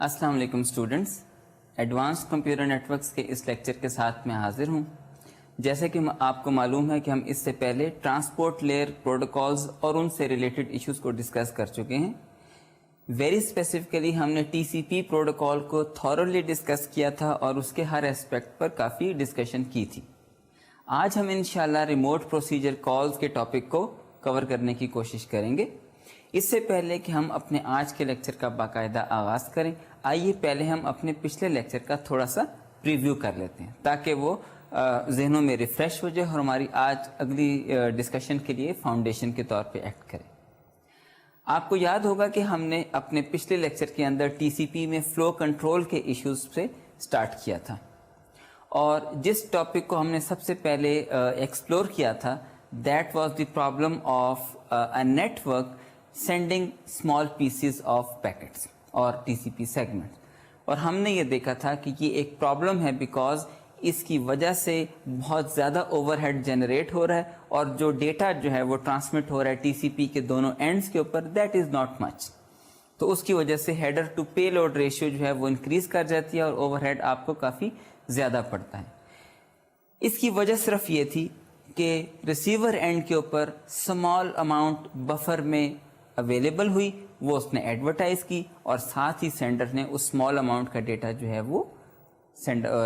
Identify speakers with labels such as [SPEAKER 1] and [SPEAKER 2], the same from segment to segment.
[SPEAKER 1] السلام علیکم students, advance computer networks کے اس لیکچر کے ساتھ میں حاضر ہوں۔ جیسے کہ آپ کو معلوم ہے کہ ہم اس سے پہلے ٹرانسپورٹ لیئر پروٹوکالز اور ان سے ریلیٹڈ ایشوز کو ڈسکس کر چکے ہیں۔ ویری اسپیسیفکلی ہم نے ٹی سی پی پروٹوکال کو تھورلی ڈسکس کیا تھا اور اس کے ہر اسپیکٹ پر کافی ڈسکشن کی تھی۔ آج ہم انشاءاللہ ریموٹ پروسیجر کالز کے ٹاپک کو کور کرنے کی کوشش کریں گے۔ اس سے پہلے کہ ہم اپنے آج کے لیکچر کا باقاعدہ آغاز کریں، آئیے پہلے ہم اپنے پچھلے لیکچر کا تھوڑا سا پریویو کر لیتے ہیں تاکہ وہ ذہنوں میں ریفریش ہو جائے اور ہماری آج اگلی ڈسکشن کے لیے فاؤنڈیشن کے طور پہ ایکٹ کرے۔ آپ کو یاد ہوگا کہ ہم نے اپنے پچھلے لیکچر کے اندر ٹی سی پی میں فلو کنٹرول کے ایشوز سے سٹارٹ کیا تھا، اور جس ٹاپک کو ہم نے سب سے پہلے ایکسپلور کیا تھا that was the problem of a network sending small pieces of packets اور ٹی سی پی سیگمنٹ، اور ہم نے یہ دیکھا تھا کہ یہ ایک پرابلم ہے بیکاز اس کی وجہ سے بہت زیادہ اوور ہیڈ جنریٹ ہو رہا ہے، اور جو ڈیٹا جو ہے وہ ٹرانسمٹ ہو رہا ہے ٹی سی پی کے دونوں اینڈز کے اوپر، دیٹ از ناٹ مچ۔ تو اس کی وجہ سے header to payload ratio جو ہے وہ انکریز کر جاتی ہے اور اوور ہیڈ آپ کو کافی زیادہ پڑتا ہے۔ اس کی وجہ صرف یہ تھی کہ ریسیور اینڈ کے اوپر اسمال اماؤنٹ بفر میں اویلیبل ہوئی، وہ اس نے ایڈورٹائز کی، اور ساتھ ہی سینڈر نے اس اسمال اماؤنٹ کا ڈیٹا جو ہے وہ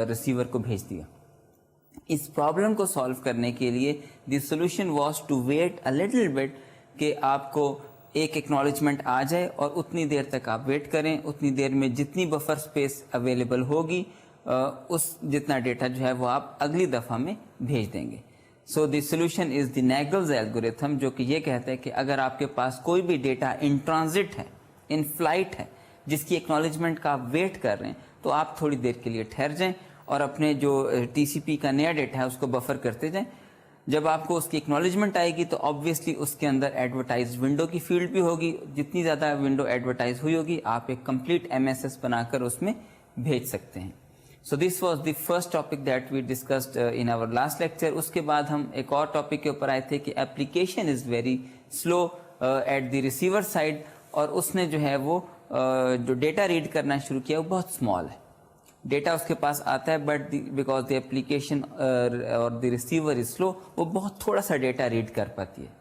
[SPEAKER 1] ریسیور کو بھیج دیا۔ اس پرابلم کو سالو کرنے کے لیے the solution was to wait a little bit, کہ آپ کو ایک ایکنالجمنٹ آ جائے اور اتنی دیر تک آپ ویٹ کریں، اتنی دیر میں جتنی بفر اسپیس اویلیبل ہوگی اس جتنا ڈیٹا جو ہے وہ آپ اگلی دفعہ میں بھیج دیں گے۔ سو the solution is the نیگلز algorithm, جو کہ یہ کہتا ہے کہ اگر آپ کے پاس کوئی بھی ڈیٹا ان ٹرانزٹ ہے، ان فلائٹ ہے، جس کی ایکنالجمنٹ کا آپ ویٹ کر رہے ہیں، تو آپ تھوڑی دیر کے لیے ٹھہر جائیں اور اپنے جو ٹی سی پی کا نیا ڈیٹا ہے اس کو بفر کرتے جائیں۔ جب آپ کو اس کی ایکنالجمنٹ آئے گی تو آبویسلی اس کے اندر ایڈورٹائز ونڈو کی فیلڈ بھی ہوگی، جتنی زیادہ ونڈو ایڈورٹائز ہوئی ہوگی آپ ایک کمپلیٹ ایم ایس ایس بنا کر اس میں بھیج سکتے ہیں۔ So this was the first topic that we discussed in our last lecture. اس کے بعد ہم ایک اور ٹاپک کے اوپر آئے تھے کہ application is very slow at the receiver side، اور اس نے جو ہے وہ جو ڈیٹا ریڈ کرنا شروع کیا وہ بہت اسمال ہے، ڈیٹا اس کے پاس آتا ہے بٹ بیکاز دی اپلیکیشن اور دی ریسیور از سلو، وہ بہت تھوڑا سا ڈیٹا ریڈ کر پاتی ہے۔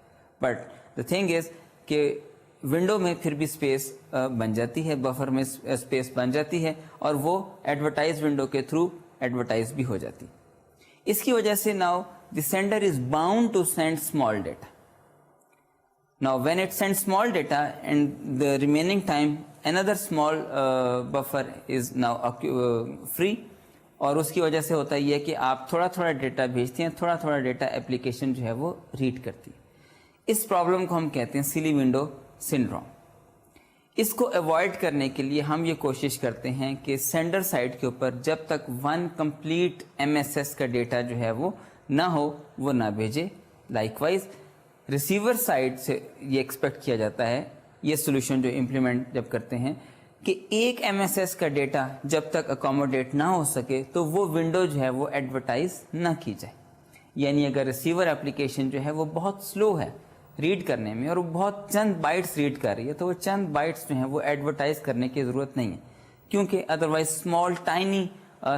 [SPEAKER 1] بٹ دا تھنگ از کہ ونڈو میں پھر بھی اسپیس بن جاتی ہے، بفر میں اسپیس بن جاتی ہے، اور وہ ایڈورٹائز ونڈو کے تھرو ایڈورٹائز بھی ہو جاتی۔ اس کی وجہ سے now the sender is bound to send small data. Now when it send small data and the remaining time another small buffer is now free، اور اس کی وجہ سے ہوتا یہ ہے کہ آپ تھوڑا تھوڑا ڈیٹا بھیجتے ہیں، تھوڑا تھوڑا ڈیٹا اپلیکیشن جو ہے وہ ریڈ کرتی ہے۔ اس پرابلم کو ہم کہتے ہیں سلی ونڈو سنڈروم۔ اس کو اوائڈ کرنے کے لیے ہم یہ کوشش کرتے ہیں کہ سینڈر سائڈ کے اوپر جب تک one complete M S S کا ڈیٹا جو ہے وہ نہ ہو وہ نہ بھیجے۔ لائک وائز ریسیور سائڈ سے یہ ایکسپیکٹ کیا جاتا ہے، یہ سولوشن جو امپلیمنٹ جب کرتے ہیں، کہ ایک ایم ایس ایس کا ڈیٹا جب تک اکوموڈیٹ نہ ہو سکے تو وہ ونڈو جو ہے وہ ایڈورٹائز نہ کی جائے۔ یعنی اگر ریسیور اپلیکیشن جو ہے وہ بہت سلو ہے ریڈ کرنے میں اور وہ بہت چند بائٹس ریڈ کر رہی ہے، تو وہ چند بائٹس جو ہیں وہ ایڈورٹائز کرنے کی ضرورت نہیں ہے، کیونکہ ادروائز اسمال ٹائنی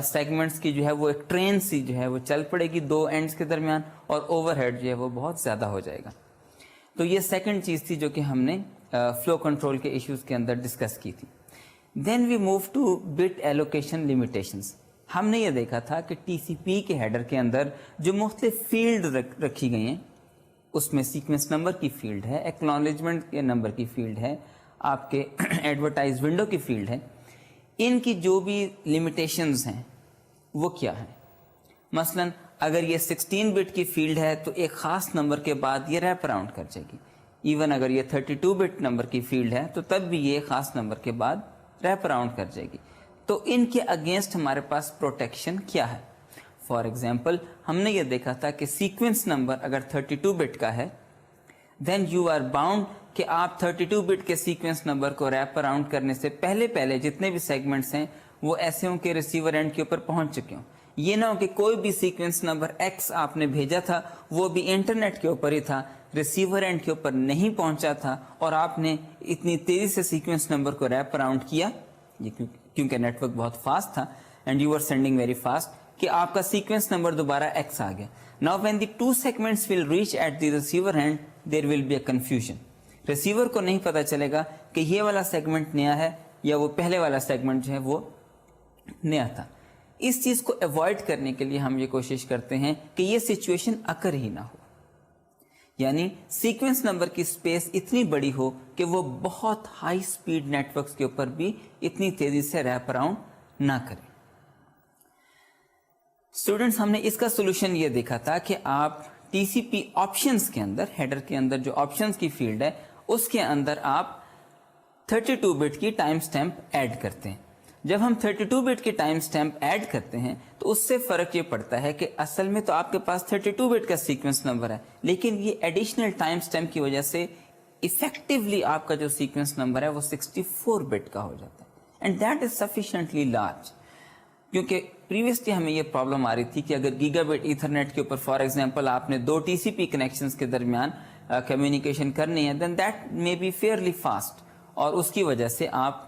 [SPEAKER 1] سیگمنٹس کی جو ہے وہ ایک ٹرین سی جو ہے وہ چل پڑے گی دو اینڈز کے درمیان، اور اوور ہیڈ جو ہے وہ بہت زیادہ ہو جائے گا۔ تو یہ سیکنڈ چیز تھی جو کہ ہم نے فلو کنٹرول کے ایشوز کے اندر ڈسکس کی تھی۔ Then we move to bit allocation limitations. ہم نے یہ دیکھا تھا کہ ٹی سی پی کے ہیڈر کے اندر جو مختلف فیلڈ رکھی گئی ہیں، اس میں سیکوینس نمبر کی فیلڈ ہے، ایکنالجمنٹ کے نمبر کی فیلڈ ہے، آپ کے ایڈورٹائز ونڈو کی فیلڈ ہے، ان کی جو بھی لمیٹیشنز ہیں وہ کیا ہے؟ مثلا اگر یہ 16 بٹ کی فیلڈ ہے تو ایک خاص نمبر کے بعد یہ ریپ اراؤنڈ کر جائے گی۔ ایون اگر یہ 32 بٹ نمبر کی فیلڈ ہے تو تب بھی یہ خاص نمبر کے بعد ریپ اراؤنڈ کر جائے گی۔ تو ان کے اگینسٹ ہمارے پاس پروٹیکشن کیا ہے؟ فار ایگزامپل ہم نے یہ دیکھا تھا کہ سیکوینس نمبر اگر 32 بٹ کا ہے دین یو آر باؤنڈ کہ آپ 32 بٹ کے سیکوینس نمبر کو ریپ اراؤنڈ کرنے سے پہلے جتنے بھی سیگمنٹس ہیں وہ ایسے ہوں کہ ریسیور اینڈ کے اوپر پہنچ چکے ہوں۔ یہ نہ ہو کہ کوئی بھی سیکوینس نمبر ایکس آپ نے بھیجا تھا وہ بھی انٹرنیٹ کے اوپر ہی تھا، ریسیور اینڈ کے اوپر نہیں پہنچا تھا، اور آپ نے اتنی تیزی سے سیکوینس نمبر کو ریپ اراؤنڈ کیا، یہ کیونکہ نیٹورک بہت فاسٹ تھا and you are sending very fast کہ آپ کا سیکوینس نمبر دوبارہ ایکس آ گیا. Now when the two segments will reach at the receiver end there will be a confusion. Receiver کو نہیں پتا چلے گا کہ یہ والا سیگمنٹ نیا ہے یا وہ پہلے والا سیگمنٹ جو ہے وہ نیا تھا. اس چیز کو ایوائڈ کرنے کے لیے ہم یہ کوشش کرتے ہیں کہ یہ سچویشن اکر ہی نہ ہو, یعنی سیکوینس نمبر کی اسپیس اتنی بڑی ہو کہ وہ بہت ہائی اسپیڈ نیٹورکس کے اوپر بھی اتنی تیزی سے ریپ اراؤنڈ نہ کرے. اسٹوڈنٹس, ہم نے اس کا سولوشن یہ دیکھا تھا کہ آپ ٹی سی پی آپشنس کے اندر, ہیڈر کے اندر جو آپشنس کی فیلڈ ہے اس کے اندر آپ 32 بٹ کی ٹائم سٹیمپ ایڈ کرتے ہیں. جب ہم 32 بٹ کی ٹائم سٹیمپ ایڈ کرتے ہیں تو اس سے فرق یہ پڑتا ہے کہ اصل میں تو آپ کے پاس 32 بٹ کا سیکوینس نمبر ہے, لیکن یہ ایڈیشنل ٹائم سٹیمپ کی وجہ سے ایفیکٹولی آپ کا جو سیکوینس نمبر ہے وہ 64 بٹ کا ہو جاتا ہے. And that is sufficiently large, کیونکہ پریویسلی ہمیں یہ پرابلم آ رہی تھی کہ اگر گیگا بٹ ایتھرنیٹ کے اوپر فار ایگزامپل آپ نے 2 ٹی سی پی کنیکشنز کے درمیان کمیونیکیشن کرنی ہے, then that may be fairly fast, اور اس کی وجہ سے آپ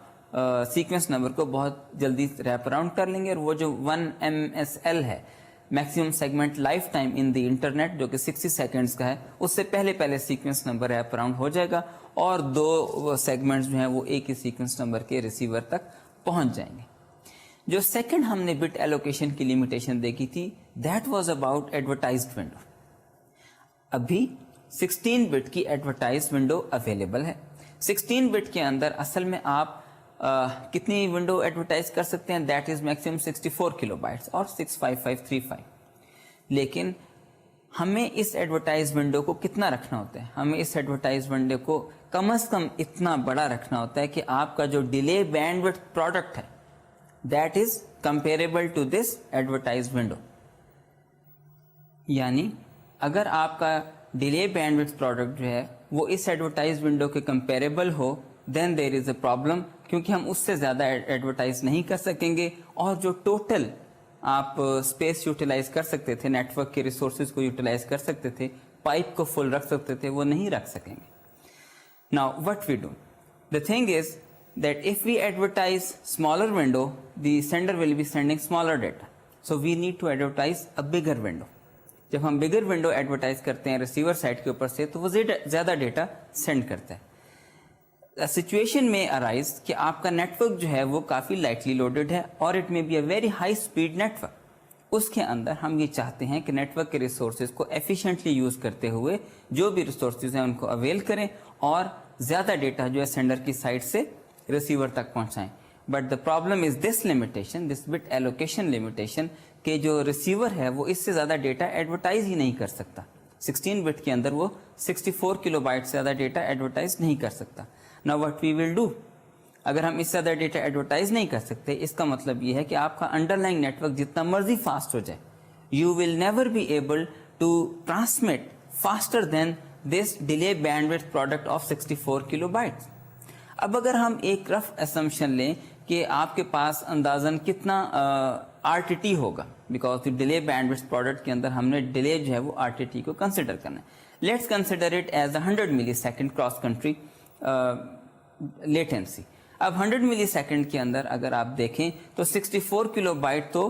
[SPEAKER 1] سیکوینس نمبر کو بہت جلدی ریپ اراؤنڈ کر لیں گے, اور وہ جو 1 MSL ہے maximum segment life time in the internet جو کہ 60 سیکنڈز کا ہے, اس سے پہلے سیکوینس نمبر ریپ اراؤنڈ ہو جائے گا اور 2 سیگمنٹس جو ہیں وہ ایک ہی سیکوینس نمبر کے ریسیور تک پہنچ جائیں گے. جو سیکنڈ ہم نے بٹ ایلوکیشن کی لمیٹیشن دیکھی تھی that was about advertised window. ابھی 16 بٹ کی ایڈورٹائز ونڈو اویلیبل ہے. 16 بٹ کے اندر اصل میں آپ کتنی ونڈو ایڈورٹائز کر سکتے ہیں, that is maximum 64 kilo bytes اور 65535. لیکن ہمیں اس ایڈورٹائز ونڈو کو کتنا رکھنا ہوتا ہے, ہمیں اس ایڈورٹائز ونڈو کو کم از کم اتنا بڑا رکھنا ہوتا ہے کہ آپ کا جو ڈیلے بینڈ وڈتھ پروڈکٹ ہے that is comparable to this advertise window. یعنی اگر آپ کا ڈیلے بینڈ وڈتھ پروڈکٹ جو ہے وہ اس ایڈورٹائز ونڈو کے کمپیریبل ہو, then there is a problem, کیونکہ ہم اس سے زیادہ ایڈورٹائز نہیں کر سکیں گے, اور جو ٹوٹل آپ اسپیس یوٹیلائز کر سکتے تھے, نیٹورک کے ریسورسز کو یوٹیلائز کر سکتے تھے, پائپ کو فل رکھ سکتے تھے, وہ نہیں رکھ سکیں گے. Now what we do, the thing is that if we advertise smaller window, the sender will be sending smaller data. So we need to advertise a bigger window. جب ہم bigger window advertise کرتے ہیں receiver side کے اوپر سے تو وہ زیادہ ڈیٹا send کرتا ہے. Situation may arise کہ آپ کا نیٹورک جو ہے وہ کافی lightly loaded ہے اور it may be a very high speed network. اس کے اندر ہم یہ چاہتے ہیں کہ نیٹورک کے ریسورسز کو efficiently یوز کرتے ہوئے جو بھی ریسورسز ہیں ان کو اویل کریں اور زیادہ ڈیٹا جو ہے سینڈر کی سائڈ سے ریسیور تک پہنچائیں. But the problem is this limitation, this but allocation limitation, کہ جو ریسیور ہے وہ اس سے زیادہ ڈیٹا ایڈورٹائز ہی نہیں کر سکتا. 16 بٹ کے اندر وہ 64 کلو بائٹ سے زیادہ ڈیٹا ایڈورٹائز نہیں کر سکتا. Now what we will do, اگر ہم اس سے زیادہ ڈیٹا ایڈورٹائز نہیں کر سکتے, اس کا مطلب یہ ہے کہ آپ کا انڈر لائن نیٹورک جتنا مرضی فاسٹ ہو جائے, you will never be able to transmit faster than this delay bandwidth product of 64 kilobytes. اب اگر ہم ایک رف اسمپشن لیں کہ آپ کے پاس اندازاً کتنا آر ٹی ٹی ہوگا, because delay bandwidth product کے اندر ہم نے ڈیلے جو ہے وہ آر ٹی ٹی کو کنسیڈر کرنا ہے. لیٹس کنسیڈر اٹ ایز 100 ملی سیکنڈ کراس کنٹری لیٹنسی. اب 100 ملی سیکنڈ کے اندر اگر آپ دیکھیں تو 64 کلو بائٹ تو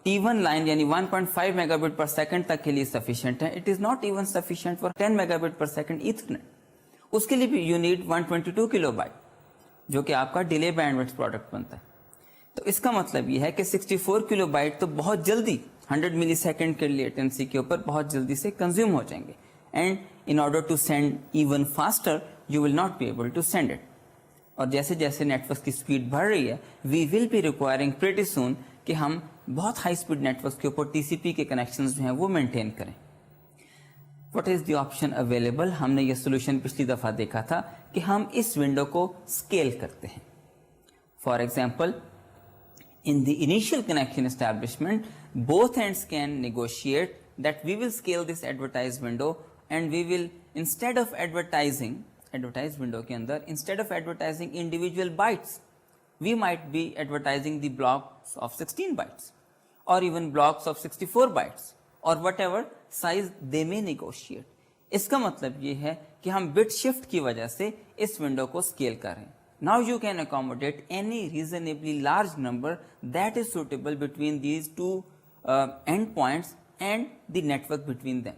[SPEAKER 1] T1 لائن یعنی 1.5 میگا بٹ پر سیکنڈ تک کے لیے سفیشینٹ ہے. It is not even sufficient for 10 megabit per second Ethernet. اس کے لیے بھی یو نیڈ 122 کلو بائٹ جو کہ آپ کا ڈیلے بینڈ وڈتھ پروڈکٹ بنتا ہے. تو اس کا مطلب یہ ہے کہ 64 کلو بائٹ تو بہت جلدی 100 ملی سیکنڈ کے لیٹنسی کے اوپر بہت جلدی سے کنزیوم ہو جائیں گے, and in order to send even faster you will not be able to send it. اور جیسے جیسے نیٹورک کی اسپیڈ بڑھ رہی ہے we will be requiring pretty soon کہ ہم بہت ہائی اسپیڈ نیٹورک کے اوپر ٹی سی پی کے کنیکشنز جو ہیں وہ مینٹین کریں. What is the option available? ہم نے یہ سولوشن پچھلی دفعہ دیکھا تھا کہ ہم اس ونڈو کو اسکیل کرتے ہیں. For example, in the initial connection establishment, both ends can negotiate that we will scale this advertised window and we will, instead of advertising window کے اندر, instead of advertising individual bytes, we might be advertising the blocks of 16 bytes or even blocks of 64 bytes. اور what ever size دے میں negotiate. اس کا مطلب یہ ہے کہ ہم bit shift کی وجہ سے اس ونڈو کو اسکیل کر رہے ہیں. Now you can accommodate any reasonably large number that is suitable between these two endpoints and the network between them.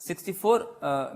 [SPEAKER 1] 64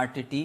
[SPEAKER 1] RTT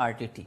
[SPEAKER 1] RTT.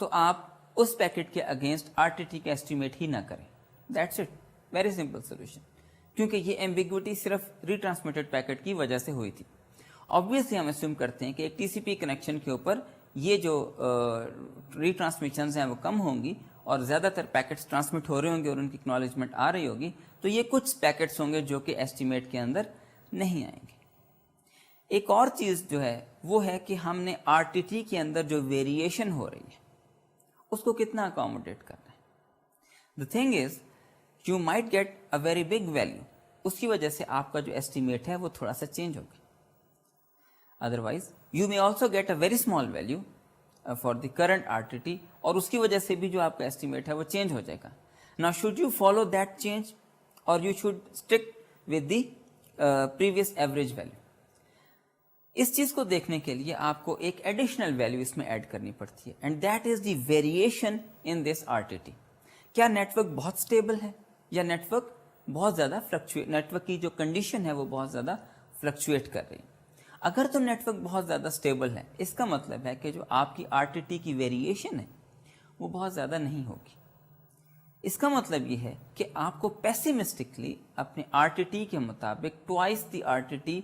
[SPEAKER 1] تو آپ اس پیکٹ کے اگینسٹ RTT کا اسٹیمیٹ ہی نہ کریں. That's it, very simple solution. کیونکہ یہ ambiguity صرف ری transmitted packet کی وجہ سے ہوئی تھی. آبویسلی ہم اسیوم کرتے ہیں کہ ایک TCP کنیکشن کے اوپر یہ جو ری ٹرانسمیشنز ہیں وہ کم ہوں گی اور زیادہ تر پیکٹس ٹرانسمٹ ہو رہے ہوں گے اور ان کی اکنالجمنٹ آ رہی ہوگی, تو یہ کچھ پیکٹس ہوں گے جو کہ ایسٹیمیٹ کے اندر نہیں آئیں گے. ایک اور چیز جو ہے وہ ہے کہ ہم نے RTT کے اندر جو ویریشن ہو رہی ہے اس کو کتنا اکاموڈیٹ کرنا ہے. The thing is you might get a very big value, اس کی وجہ سے آپ کا جو ایسٹیمیٹ ہے وہ تھوڑا سا چینج ہوگا. Otherwise you may also get a very small value for the current RTT, اور اس کی وجہ سے بھی جو آپ کا ایسٹیمیٹ ہے وہ چینج ہو جائے گا. Now should you follow that change or you should stick with the previous average value. اس چیز کو دیکھنے کے لیے آپ کو ایک ایڈیشنل ویلیو اس میں ایڈ کرنی پڑتی ہے, and that is the variation in this RTT. کیا نیٹ ورک بہت اسٹیبل ہے یا نیٹ ورک بہت زیادہ فلکچویٹ, نیٹ ورک کی جو کنڈیشن ہے وہ بہت زیادہ فلکچویٹ کر رہی ہے. اگر تو نیٹ ورک بہت زیادہ اسٹیبل ہے, اس کا مطلب ہے کہ جو آپ کی RTT کی ویریشن ہے وہ بہت زیادہ نہیں ہوگی. اس کا مطلب یہ ہے کہ آپ کو پیسیمسٹکلی اپنے RTT کے مطابق twice the RTT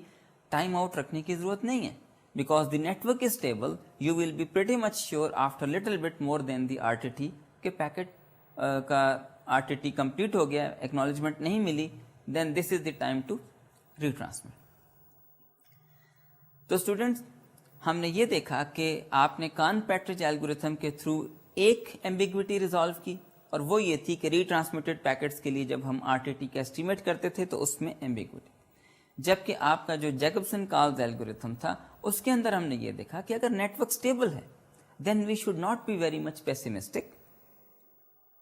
[SPEAKER 1] time out رکھنے کی ضرورت نہیں ہے. Because the network is stable, you will be pretty much sure after little bit more than the RTT کہ پیکٹ کا RTT کمپلیٹ ہو گیا, ایکنالجمنٹ نہیں ملی, then this is the time to retransmit. تو students, ہم نے یہ دیکھا کہ آپ نے کان پیٹرج الگوریتھم کے تھرو ایک ایمبیگوٹی ریزالو کی, اور وہ یہ تھی کہ ری ٹرانسمیٹڈ پیکٹس کے لیے جب ہم RTT کا اسٹیمیٹ کرتے تھے تو اس میں ایمبیگوٹی. جبکہ آپ کا جو جیکبسن کارلز الگوریتھم تھا اس کے اندر ہم نے یہ دیکھا کہ اگر نیٹ ورک اسٹیبل ہے then we should not be very much pessimistic,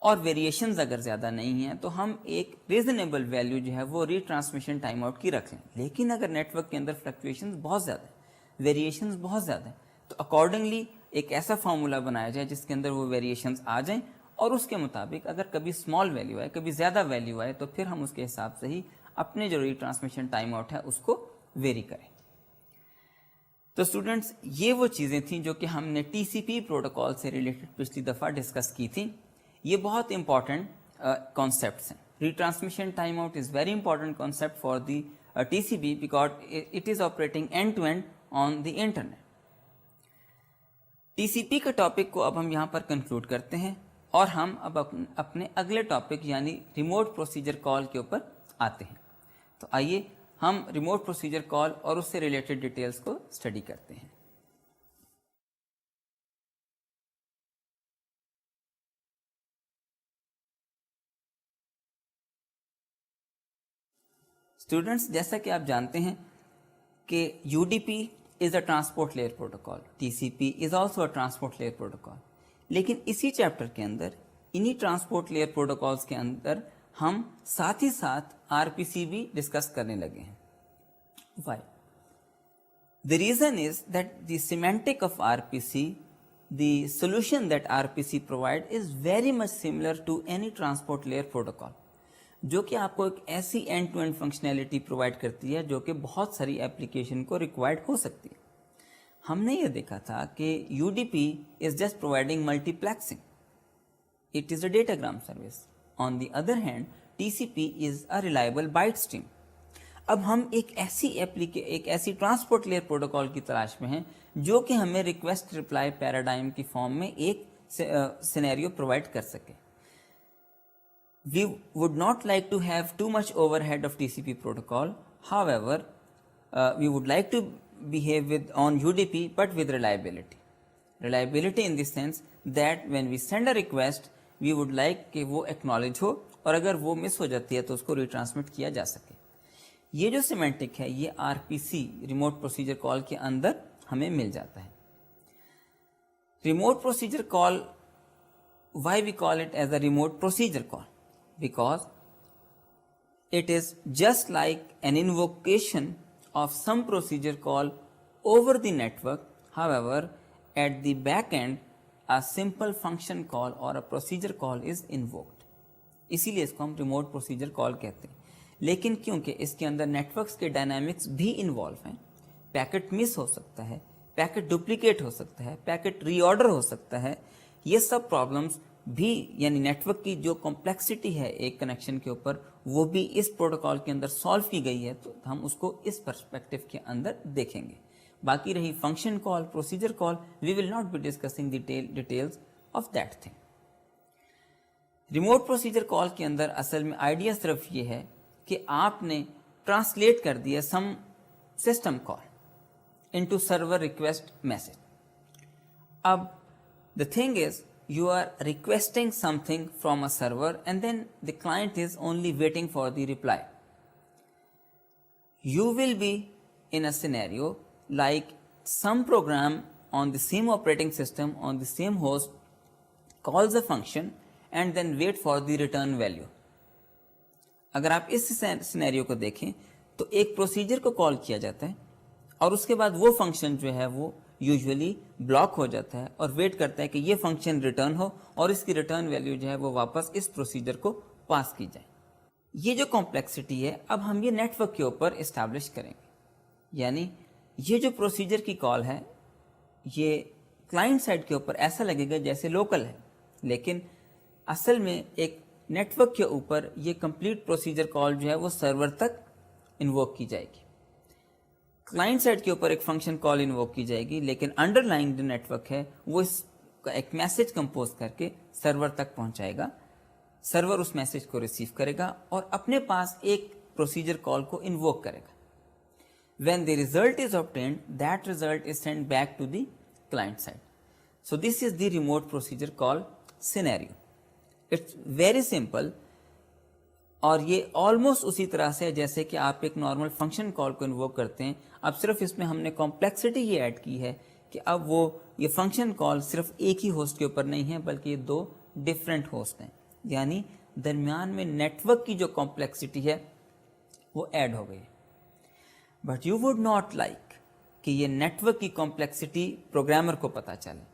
[SPEAKER 1] اور ویریشنز اگر زیادہ نہیں ہیں تو ہم ایک ریزنیبل ویلیو جو ہے وہ ری ٹرانسمیشن ٹائم آؤٹ کی رکھ لیں. لیکن اگر نیٹ ورک کے اندر فلکچویشنز بہت زیادہ ہیں, ویریشنز بہت زیادہ ہیں, تو اکارڈنگلی ایک ایسا فارمولا بنایا جائے جس کے اندر وہ ویریشنز آ جائیں, اور اس کے مطابق اگر کبھی اسمال ویلیو آئے, کبھی زیادہ ویلیو آئے, تو پھر ہم اس کے حساب سے ہی اپنے جو ری ٹرانسمیشن ٹائم آؤٹ ہے اس کو ویری کریں. تو اسٹوڈنٹس, یہ وہ چیزیں تھیں جو کہ ہم نے TCP پروٹوکال سے ریلیٹڈ پچھلی دفعہ ڈسکس کی تھیں. یہ بہت امپورٹنٹ کانسیپٹس ہیں. Retransmission time out is very important concept for the TCP because it is operating end to end on the internet. TCP کے ٹاپک کو اب ہم یہاں پر کنکلوڈ کرتے ہیں, اور ہم اب اپنے اگلے ٹاپک یعنی ریموٹ پروسیجر کال کے اوپر آتے ہیں. تو آئیے ہم ریموٹ پروسیجر کال اور اس سے ریلیٹڈ ڈیٹیلز کو اسٹڈی کرتے ہیں. اسٹوڈنٹس, جیسا کہ آپ جانتے ہیں کہ UDP is a transport layer protocol, TCP is also a transport layer protocol. لیکن اسی چیپٹر کے اندر انہی ٹرانسپورٹ لیئر پروٹوکالز کے اندر ہم ساتھ ہی ساتھ RPC بھی ڈسکس کرنے لگے ہیں. Why? The reason is that the semantic of RPC, the solution that RPC provide is very much similar to any transport layer protocol, جو کہ آپ کو ایک ایسی end to end functionality provide کرتی ہے جو کہ بہت ساری ایپلیکیشن کو ریکوائرڈ ہو سکتی ہے. ہم نے یہ دیکھا تھا کہ UDP is just providing multiplexing. It is a datagram service. On the other hand, TCP is a reliable byte stream. اب ہم ایک ایسی ٹرانسپورٹ لیئر پروٹوکال کی تلاش میں ہیں جو کہ ہمیں ریکویسٹ رپلائی پیراڈائم کی فارم میں ایک سینیریو پرووائڈ کر سکے. We would not like to have too much overhead of TCP protocol. However, we would like to behave on UDP but with reliability. Reliability in the sense that when we send a request, we would like کہ وہ acknowledge ہو, اور اگر وہ مس ہو جاتی ہے تو اس کو retransmit کیا جا سکے. یہ جو سیمینٹک ہے یہ RPC ریموٹ پروسیجر کال کے اندر ہمیں مل جاتا ہے. Remote procedure call, why we call it as a remote procedure call? Because it is just like an invocation of some procedure call over the network. However, at the back end, a simple function call or a procedure call is invoked. اسی لیے اس کو ہم remote procedure کال کہتے ہیں. لیکن کیونکہ اس کے اندر net works کے ڈائنامکس بھی انوالو ہیں, پیکٹ مس ہو سکتا ہے, پیکٹ ڈپلیکیٹ ہو سکتا ہے, پیکٹ ری آرڈر ہو سکتا ہے, یہ سب پرابلمس بھی یعنی نیٹورک کی جو کمپلیکسٹی ہے ایک کنیکشن کے اوپر وہ بھی اس پروٹوکال کے اندر سالو کی گئی ہے، تو ہم اس کو اس پرسپیکٹو کے اندر دیکھیں گے. باقی رہی function call, procedure call, we will not be discussing details of that thing. Remote procedure call کے اندر اصل میں آئیڈیا صرف یہ ہے کہ آپ نے ٹرانسلیٹ کر دیا سم سسٹم کال انٹو سرور ریکویسٹ میسج. اب the thing is you are requesting something from a server and then the client is only waiting for the reply. You will be in a scenario like some program on the same operating system on the same host calls a function and then wait for the return value. اگر آپ اس scenario کو دیکھیں تو ایک procedure کو کال کیا جاتا ہے اور اس کے بعد وہ فنکشن جو ہے وہ یوزولی بلاک ہو جاتا ہے اور ویٹ کرتا ہے کہ یہ فنکشن ریٹرن ہو اور اس کی ریٹرن ویلیو جو ہے وہ واپس اس پروسیجر کو پاس کی جائے. یہ جو کمپلیکسٹی ہے اب ہم یہ نیٹ ورک کے اوپر اسٹیبلش کریں گے. یعنی یہ جو پروسیجر کی کال ہے یہ کلائنٹ سائڈ کے اوپر ایسا لگے گا جیسے لوکل ہے، لیکن اصل میں ایک نیٹ ورک کے اوپر یہ کمپلیٹ پروسیجر کال جو ہے وہ سرور تک انووک کی جائے گی. کلائنٹ سائڈ کے اوپر ایک فنکشن کال انووک کی جائے گی، لیکن انڈر لائن جو نیٹ ورک ہے وہ اس کا ایک میسج کمپوز کر کے سرور تک پہنچائے گا. سرور اس میسج کو ریسیو کرے گا اور اپنے پاس ایک پروسیجر کال کو انووک کرے گا. When the result is obtained, that result is sent back to the client side. So this is the remote procedure call scenario. It's very simple اور یہ آلموسٹ اسی طرح سے جیسے کہ آپ ایک نارمل فنکشن کال کو انووک کرتے ہیں. اب صرف اس میں ہم نے کمپلیکسٹی یہ ایڈ کی ہے کہ اب وہ یہ فنکشن کال صرف ایک ہی ہوسٹ کے اوپر نہیں ہے بلکہ یہ دو ڈفرینٹ ہوسٹ ہیں، یعنی درمیان میں نیٹ ورک کی جو کمپلیکسٹی ہے وہ ایڈ ہو گئی. But you would not like کہ یہ نیٹ ورک کی کمپلیکسٹی پروگرامر کو پتہ چلے.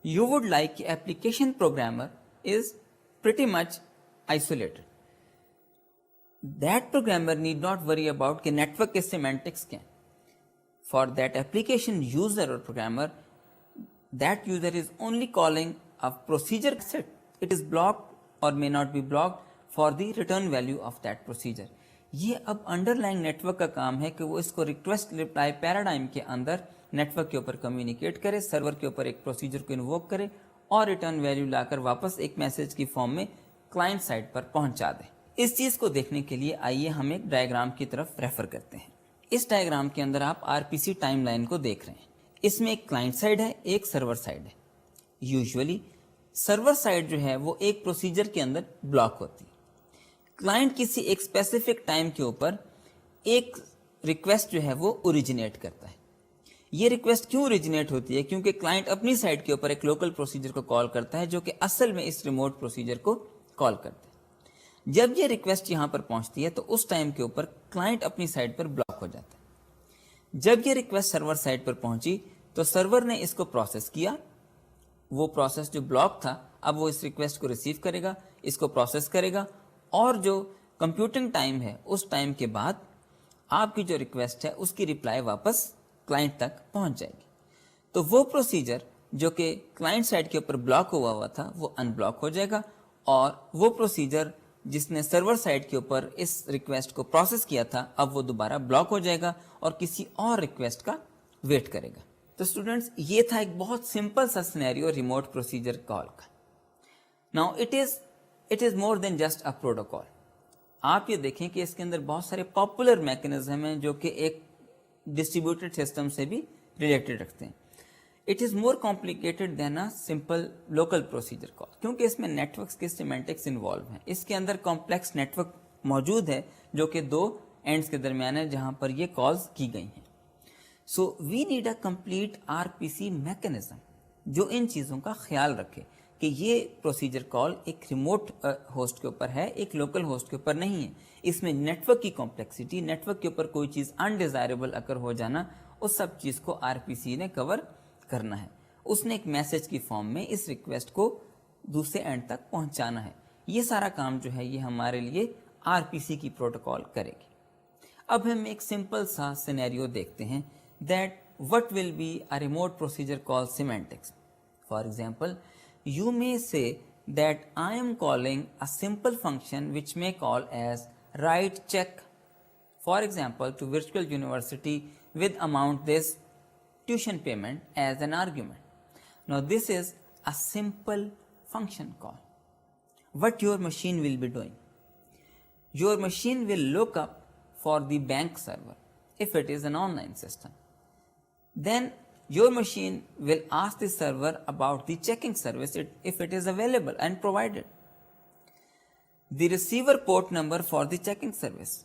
[SPEAKER 1] یو وڈ لائک کہ application programmer is pretty much isolated. That programmer need not worry about کہ نیٹورک کے سیمینٹکس کیا. For that application user or programmer, that user is only calling a procedure set. It is blocked or may not be blocked for the return value of that procedure. یہ اب under line network کا کام ہے کہ وہ اس کو request reply paradigm کے اندر network کے اوپر کمیونیکیٹ کرے، سرور کے اوپر ایک پروسیجر کو انووک کرے اور ریٹرن ویلیو لا کر واپس ایک میسج کی فارم میں کلائنٹ سائٹ پر پہنچا دے. اس چیز کو دیکھنے کے لیے آئیے ہم ایک ڈائیگرام کی طرف ریفر کرتے ہیں. اس ڈائیگرام کے اندر آپ are P C time line کو دیکھ رہے ہیں. اس میں ایک کلائنٹ سائڈ ہے، ایک سرور سائڈ ہے. یوزولی سرور سائڈ جو ہے وہ ایک پروسیجر کے اندر بلاک ہوتی ہے. کلائنٹ کسی ایک اسپیسیفک ٹائم کے اوپر ایک ریکویسٹ جو ہے وہ اوریجنیٹ کرتا ہے. یہ ریکویسٹ کیوں اوریجنیٹ ہوتی ہے؟ کیونکہ کلائنٹ اپنی سائڈ کے اوپر ایک لوکل پروسیجر کو کال کرتا ہے جو کہ اصل میں اس ریموٹ پروسیجر کو کال کرتا ہے. جب یہ ریکویسٹ یہاں پر پہنچتی ہے تو اس ٹائم کے اوپر کلائنٹ اپنی سائٹ پر بلاک ہو جاتا ہے. جب یہ ریکویسٹ سرور سائٹ پر پہنچی تو سرور نے اس کو پروسیس کیا. وہ پروسیس جو بلاک تھا اب وہ اس ریکویسٹ کو ریسیو کرے گا، اس کو پروسیس کرے گا اور جو کمپیوٹنگ ٹائم ہے اس ٹائم کے بعد آپ کی جو ریکویسٹ ہے اس کی رپلائی واپس کلائنٹ تک پہنچ جائے گی. تو وہ پروسیجر جو کہ کلائنٹ سائٹ کے اوپر بلاک ہوا تھا وہ ان بلاک ہو جائے گا اور وہ پروسیجر جس نے سرور سائٹ کے اوپر اس ریکویسٹ کو پروسیس کیا تھا اب وہ دوبارہ بلاک ہو جائے گا اور کسی اور ریکویسٹ کا ویٹ کرے گا. تو اسٹوڈنٹس یہ تھا ایک بہت سمپل سا سینیریو ریموٹ پروسیجر کال کا. Now it is more than just a protocol. آپ یہ دیکھیں کہ اس کے اندر بہت سارے پاپولر میکینزم ہیں جو کہ ایک ڈسٹریبیوٹیڈ سسٹم سے بھی ریلیٹڈ رکھتے ہیں. It is more complicated than a simple local procedure call کیونکہ اس میں نیٹورکس کے سیمینٹکس انوالو ہیں. اس کے اندر کمپلیکس نیٹورک موجود ہے جو کہ دو اینڈز کے درمیان ہے جہاں پر یہ کالز کی گئی ہیں. So we need a complete R P C mechanism جو ان چیزوں کا خیال رکھے کہ یہ پروسیجر کال ایک ریموٹ ہوسٹ کے اوپر ہے، ایک لوکل ہوسٹ کے اوپر نہیں ہے. اس میں نیٹورک کی کمپلیکسٹی، نیٹورک کے اوپر کوئی چیز انڈیزائربل اگر ہو جانا، اس سب چیز کو آر پی سی نے کور کرنا ہے. اس نے ایک میسج کی فارم میں اس ریکویسٹ کو دوسرے اینڈ تک پہنچانا ہے. یہ سارا کام جو ہے یہ ہمارے لیے آر پی سی کی پروٹوکال کرے گی. اب ہم ایک سمپل سا سینیریو دیکھتے ہیں that what will be a remote procedure call semantics. For example, you may say that I am calling a simple function which may call as write check, for example, to virtual university with amount this tuition payment as an argument. Now this is a simple function call. What your machine will be doing? Your machine will look up for the bank server if it is an online system. Then your machine will ask the server about the checking service if it is available and provided. The receiver port number for the checking service.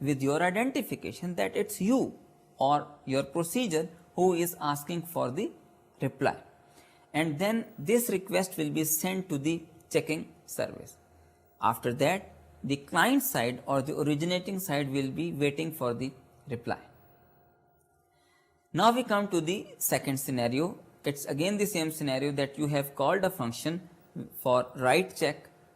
[SPEAKER 1] with your identification that it's you or your procedure who is asking for the reply, and then this request will be sent to the checking service. After that, the client side or the originating side will be waiting for the reply. Now we come to the second scenario. It's again the same scenario that you have called a function for write check,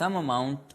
[SPEAKER 1] some amount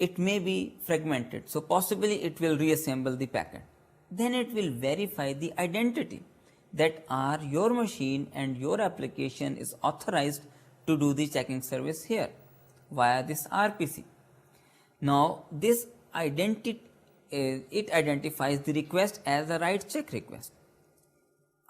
[SPEAKER 1] it may be fragmented, so possibly it will reassemble the packet. Then it will verify the identity that your machine and your application is authorized to do the checking service here via this RPC. Now this identity it identifies the request as a write check request.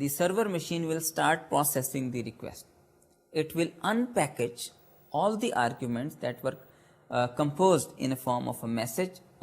[SPEAKER 1] the server machine will start processing the request. It will unpackage all the arguments that were composed in a form of a message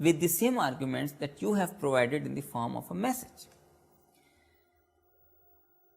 [SPEAKER 1] with the same arguments that you have provided in the form of a message.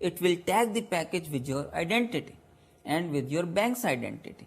[SPEAKER 1] It will tag the package with your identity and with your bank's identity,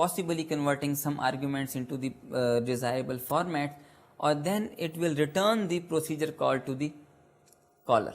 [SPEAKER 1] possibly converting some arguments into the desirable format, or then it will return the procedure call to the caller